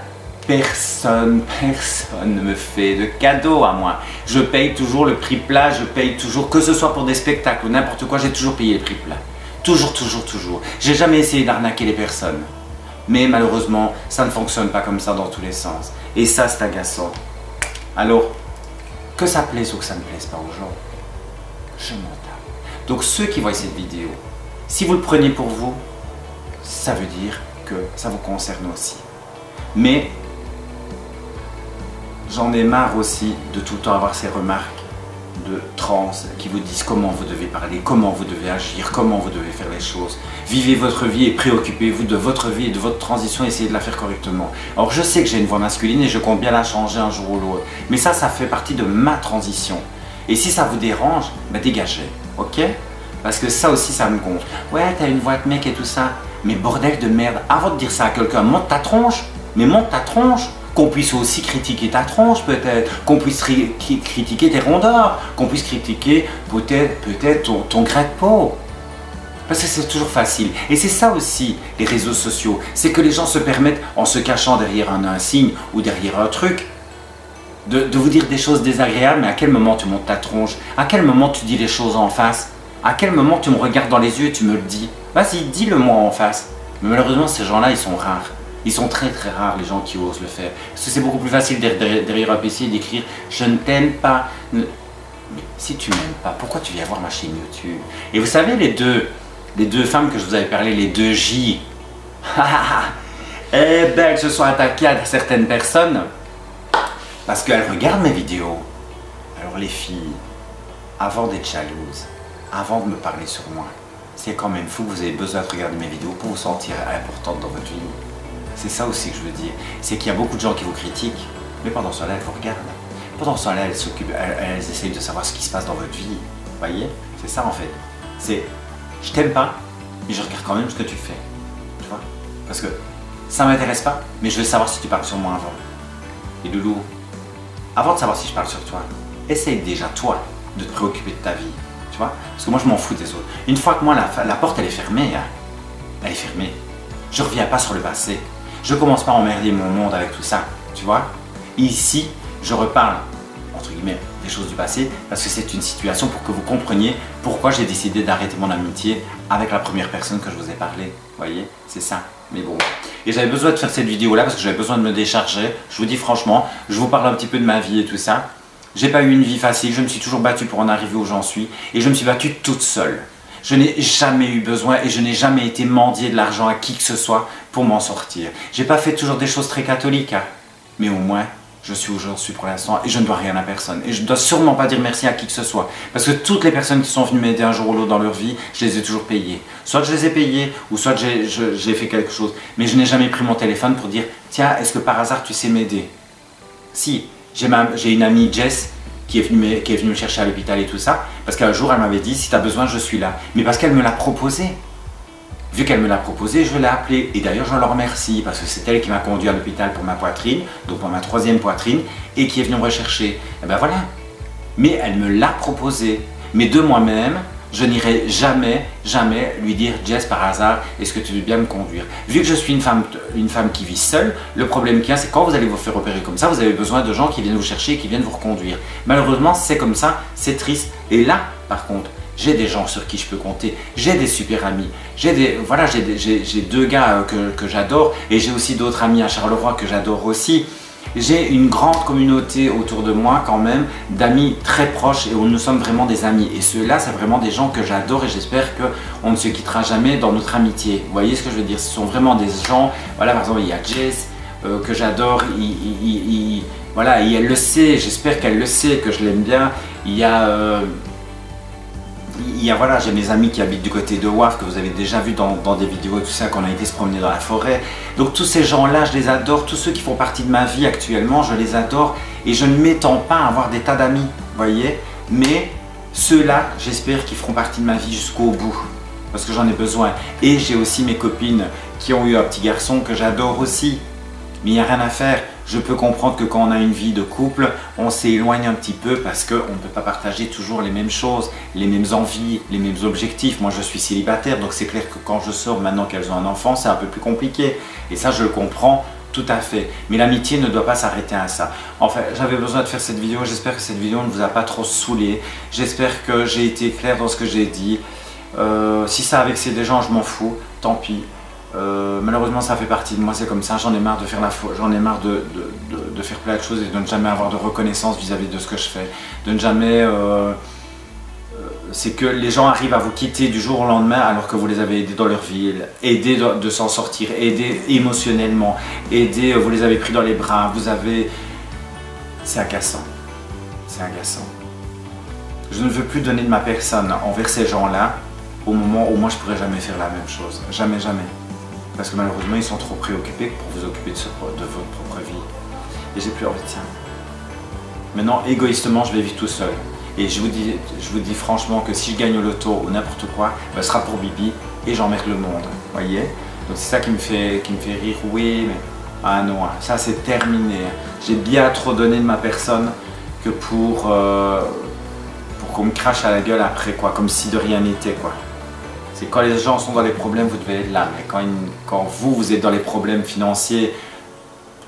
personne ne me fait de cadeau à moi. Je paye toujours le prix plat, je paye toujours, que ce soit pour des spectacles ou n'importe quoi, j'ai toujours payé le prix plat. Toujours, toujours, toujours. J'ai jamais essayé d'arnaquer les personnes. Mais malheureusement, ça ne fonctionne pas comme ça dans tous les sens. Et ça, c'est agaçant. Alors, que ça plaise ou que ça ne plaise pas aux gens, je m'en tape. Donc, ceux qui voient cette vidéo, si vous le prenez pour vous, ça veut dire que ça vous concerne aussi. Mais j'en ai marre aussi de tout le temps avoir ces remarques de trans qui vous disent comment vous devez parler, comment vous devez agir, comment vous devez faire les choses. Vivez votre vie et préoccupez-vous de votre vie et de votre transition, essayez de la faire correctement. Alors je sais que j'ai une voix masculine et je compte bien la changer un jour ou l'autre, mais ça fait partie de ma transition. Et si ça vous dérange, bah dégagez, ok? Parce que ça aussi ça me gonfle. Ouais, t'as une voix de mec et tout ça, mais bordel de merde, avant de dire ça à quelqu'un, monte ta tronche, mais monte ta tronche. Qu'on puisse aussi critiquer ta tronche peut-être, qu'on puisse critiquer tes rondeurs, qu'on puisse critiquer peut-être ton grain de peau. Parce que c'est toujours facile. Et c'est ça aussi, les réseaux sociaux. C'est que les gens se permettent, en se cachant derrière un signe ou derrière un truc, de vous dire des choses désagréables, mais à quel moment tu montes ta tronche? À quel moment tu dis les choses en face? À quel moment tu me regardes dans les yeux et tu me le dis? Vas-y, dis-le-moi en face. Mais malheureusement, ces gens-là, ils sont rares. Ils sont très très rares les gens qui osent le faire. Parce que c'est beaucoup plus facile derrière un PC d'écrire « Je ne t'aime pas ». Mais si tu m'aimes pas, pourquoi tu viens voir ma chaîne YouTube? Et vous savez, les deux femmes que je vous avais parlé, les deux J, eh ben, elles se sont attaquées à certaines personnes parce qu'elles regardent mes vidéos. Alors les filles, avant d'être jalouses, avant de me parler sur moi, c'est quand même fou que vous avez besoin de regarder mes vidéos pour vous sentir importante dans votre vie. C'est ça aussi que je veux dire. C'est qu'il y a beaucoup de gens qui vous critiquent, mais pendant ce temps-là, elles vous regardent. Pendant ce temps-là, elles essayent de savoir ce qui se passe dans votre vie. Vous voyez? C'est ça en fait. C'est, je t'aime pas, mais je regarde quand même ce que tu fais. Tu vois? Parce que ça m'intéresse pas, mais je veux savoir si tu parles sur moi avant. Et Loulou, avant de savoir si je parle sur toi, essaye déjà toi de te préoccuper de ta vie. Tu vois? Parce que moi, je m'en fous des autres. Une fois que moi, la porte, elle est fermée, hein, elle est fermée. Je reviens pas sur le passé. Je commence pas à emmerder mon monde avec tout ça, tu vois. Ici, je reparle, entre guillemets, des choses du passé, parce que c'est une situation pour que vous compreniez pourquoi j'ai décidé d'arrêter mon amitié avec la première personne que je vous ai parlé. Vous voyez, c'est ça. Mais bon. Et j'avais besoin de faire cette vidéo-là parce que j'avais besoin de me décharger. Je vous dis franchement, je vous parle un petit peu de ma vie et tout ça. J'ai pas eu une vie facile, je me suis toujours battue pour en arriver où j'en suis. Et je me suis battue toute seule. Je n'ai jamais eu besoin et je n'ai jamais été mendier de l'argent à qui que ce soit pour m'en sortir. J'ai pas fait toujours des choses très catholiques, hein, mais au moins je suis où j'en suis pour l'instant et je ne dois rien à personne. Et je ne dois sûrement pas dire merci à qui que ce soit. Parce que toutes les personnes qui sont venues m'aider un jour ou l'autre dans leur vie, je les ai toujours payées. Soit je les ai payées ou soit j'ai fait quelque chose. Mais je n'ai jamais pris mon téléphone pour dire « Tiens, est-ce que par hasard tu sais m'aider ?» Si, j'ai une amie, Jess, qui est venue me chercher à l'hôpital et tout ça, parce qu'un jour elle m'avait dit si tu as besoin je suis là, mais parce qu'elle me l'a proposé. Vu qu'elle me l'a proposé, je l'ai appelée et d'ailleurs je la remercie parce que c'est elle qui m'a conduit à l'hôpital pour ma poitrine, donc pour ma 3e poitrine, et qui est venue me rechercher. Et ben voilà, mais elle me l'a proposé, mais de moi-même, je n'irai jamais lui dire Jess par hasard, est-ce que tu veux bien me conduire? Vu que je suis une femme qui vit seule, le problème qu'il y a, c'est quand vous allez vous faire opérer comme ça, vous avez besoin de gens qui viennent vous chercher et qui viennent vous reconduire. Malheureusement, c'est comme ça, c'est triste. Et là, par contre, j'ai des gens sur qui je peux compter, j'ai des super amis, j'ai 2 gars que j'adore et j'ai aussi d'autres amis à Charleroi que j'adore aussi. j'ai une grande communauté autour de moi quand même, d'amis très proches et où nous sommes vraiment des amis. Et ceux-là, c'est vraiment des gens que j'adore et j'espère qu'on ne se quittera jamais dans notre amitié. Vous voyez ce que je veux dire? Ce sont vraiment des gens, voilà, par exemple, il y a Jess que j'adore, voilà, et elle le sait, j'espère qu'elle le sait, que je l'aime bien. Voilà, j'ai mes amis qui habitent du côté de Waf, que vous avez déjà vu dans des vidéos et tout ça, qu'on a été se promener dans la forêt. Donc tous ces gens-là, je les adore, tous ceux qui font partie de ma vie actuellement, je les adore et je ne m'étends pas à avoir des tas d'amis, vous voyez. Mais ceux-là, j'espère qu'ils feront partie de ma vie jusqu'au bout, parce que j'en ai besoin. Et j'ai aussi mes copines qui ont eu un petit garçon que j'adore aussi. Mais il n'y a rien à faire. Je peux comprendre que quand on a une vie de couple, on s'éloigne un petit peu parce qu'on ne peut pas partager toujours les mêmes choses, les mêmes envies, les mêmes objectifs. Moi, je suis célibataire, donc c'est clair que quand je sors, maintenant qu'elles ont un enfant, c'est un peu plus compliqué. Et ça, je le comprends tout à fait. Mais l'amitié ne doit pas s'arrêter à ça. Enfin, j'avais besoin de faire cette vidéo. J'espère que cette vidéo ne vous a pas trop saoulé. J'espère que j'ai été clair dans ce que j'ai dit. Si ça a vexé des gens, je m'en fous. Tant pis. Malheureusement ça fait partie de moi, c'est comme ça, j'en ai marre de faire j'en ai marre de faire plein de choses et de ne jamais avoir de reconnaissance vis-à-vis de ce que je fais, de ne jamais c'est que les gens arrivent à vous quitter du jour au lendemain alors que vous les avez aidés dans leur vie, aidés de s'en sortir, aidés émotionnellement, aidés, vous les avez pris dans les bras, c'est agaçant, c'est agaçant. Je ne veux plus donner de ma personne envers ces gens-là au moment où moi je pourrais jamais faire la même chose, jamais, jamais. Parce que malheureusement, ils sont trop préoccupés pour vous occuper de votre propre vie. Et j'ai plus envie de ça. Maintenant, égoïstement, je vais vivre tout seul. Et je vous dis franchement que si je gagne au loto ou n'importe quoi, ben, ce sera pour Bibi et j'emmerde le monde. Voyez? Donc c'est ça qui me fait rire. Oui, mais ah non, ça c'est terminé. J'ai bien trop donné de ma personne que pour qu'on me crache à la gueule après, quoi, comme si de rien n'était, quoi. C'est quand les gens sont dans les problèmes, vous devez être là. Mais quand vous êtes dans les problèmes financiers,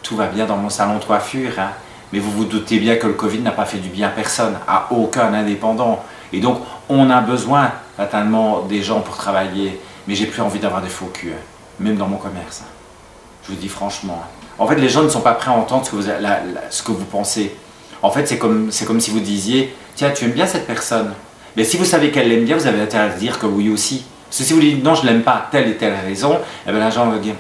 tout va bien dans mon salon de coiffure. Hein. Mais vous vous doutez bien que le Covid n'a pas fait du bien à personne, à aucun indépendant. Et donc, on a besoin fatalement des gens pour travailler. Mais j'ai plus envie d'avoir des faux culs, hein. Même dans mon commerce. Hein. Je vous dis franchement. Hein. En fait, les gens ne sont pas prêts à entendre ce que vous pensez. En fait, c'est comme si vous disiez, tiens, tu aimes bien cette personne. Mais si vous savez qu'elle l'aime bien, vous avez intérêt à dire que oui aussi. Parce que si vous dites non, je ne l'aime pas, telle et telle raison, et bien les gens vont dire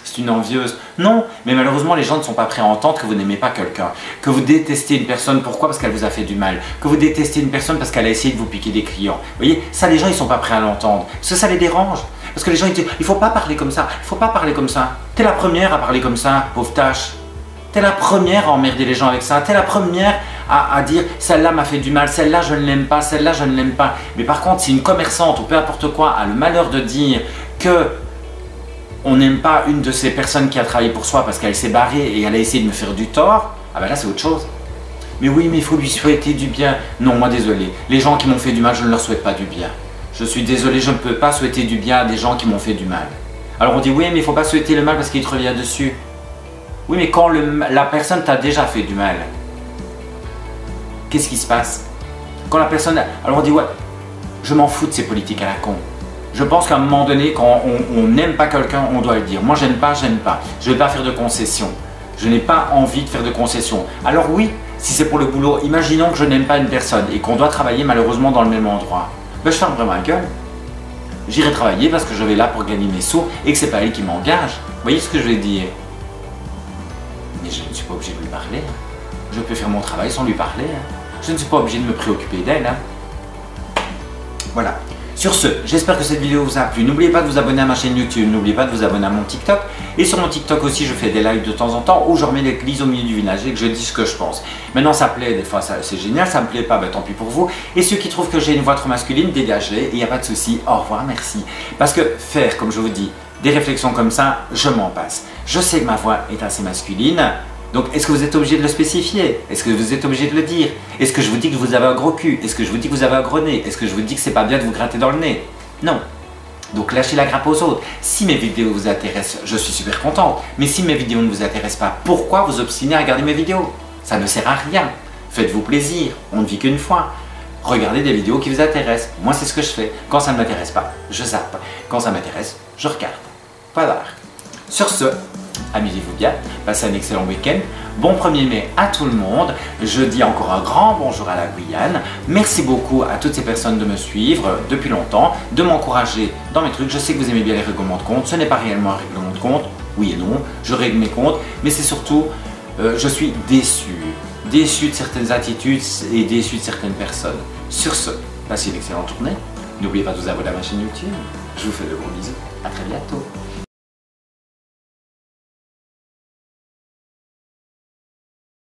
c'est une envieuse. Non, mais malheureusement, les gens ne sont pas prêts à entendre que vous n'aimez pas quelqu'un. Que vous détestez une personne, pourquoi? Parce qu'elle vous a fait du mal. Que vous détestez une personne parce qu'elle a essayé de vous piquer des clients. Vous voyez, ça, les gens, ils ne sont pas prêts à l'entendre. Parce que ça les dérange. Parce que les gens, ils disent, il ne faut pas parler comme ça, il ne faut pas parler comme ça. T'es la première à parler comme ça, pauvre tâche. T'es la première à emmerder les gens avec ça. T'es la première à dire celle-là m'a fait du mal, celle-là je ne l'aime pas, celle-là je ne l'aime pas. Mais par contre, si une commerçante ou peu importe quoi a le malheur de dire que on n'aime pas une de ces personnes qui a travaillé pour soi parce qu'elle s'est barrée et elle a essayé de me faire du tort, ah ben là c'est autre chose. Mais oui, mais il faut lui souhaiter du bien. Non, moi désolé. Les gens qui m'ont fait du mal, je ne leur souhaite pas du bien. Je suis désolé, je ne peux pas souhaiter du bien à des gens qui m'ont fait du mal. Alors on dit oui, mais il ne faut pas souhaiter le mal parce qu'il te revient dessus. Oui, mais quand la personne t'a déjà fait du mal, qu'est-ce qui se passe? Quand la personne... Alors on dit, ouais, je m'en fous de ces politiques à la con. Je pense qu'à un moment donné, quand on n'aime pas quelqu'un, on doit le dire. Moi, j'aime pas, j'aime pas. Je ne vais pas faire de concessions. Je n'ai pas envie de faire de concessions. Alors oui, si c'est pour le boulot, imaginons que je n'aime pas une personne et qu'on doit travailler malheureusement dans le même endroit. Ben, je fermerai ma gueule. J'irai travailler parce que je vais là pour gagner mes sous et que c'est pas elle qui m'engage. Vous voyez ce que je vais dire? Mais je ne suis pas obligé de lui parler. Je peux faire mon travail sans lui parler. Je ne suis pas obligé de me préoccuper d'elle. Voilà. Sur ce, j'espère que cette vidéo vous a plu. N'oubliez pas de vous abonner à ma chaîne YouTube. N'oubliez pas de vous abonner à mon TikTok. Et sur mon TikTok aussi, je fais des lives de temps en temps où je remets l'église au milieu du village et que je dis ce que je pense. Maintenant, ça plaît. Des fois, c'est génial. Ça me plaît pas, ben, tant pis pour vous. Et ceux qui trouvent que j'ai une voix trop masculine, dégagez. Et il n'y a pas de souci. Au revoir, merci. Parce que faire, comme je vous dis, des réflexions comme ça, je m'en passe. Je sais que ma voix est assez masculine. Donc, est-ce que vous êtes obligé de le spécifier? Est-ce que vous êtes obligé de le dire? Est-ce que je vous dis que vous avez un gros cul? Est-ce que je vous dis que vous avez un gros nez? Est-ce que je vous dis que c'est pas bien de vous gratter dans le nez? Non. Donc, lâchez la grappe aux autres. Si mes vidéos vous intéressent, je suis super contente. Mais si mes vidéos ne vous intéressent pas, pourquoi vous obstinez à regarder mes vidéos? Ça ne sert à rien. Faites-vous plaisir. On ne vit qu'une fois. Regardez des vidéos qui vous intéressent. Moi, c'est ce que je fais. Quand ça ne m'intéresse pas, je zappe. Quand ça m'intéresse, je regarde. Voilà. Sur ce, amusez-vous bien, passez un excellent week-end. Bon 1er mai à tout le monde. Je dis encore un grand bonjour à la Guyane. Merci beaucoup à toutes ces personnes de me suivre depuis longtemps, de m'encourager dans mes trucs. Je sais que vous aimez bien les règlements de compte. Ce n'est pas réellement un règlement de compte. Oui et non, je règle mes comptes, mais c'est surtout, je suis déçu de certaines attitudes et déçu de certaines personnes. Sur ce, passez une excellente journée. N'oubliez pas de vous abonner à ma chaîne YouTube. Je vous fais de gros bisous. À très bientôt.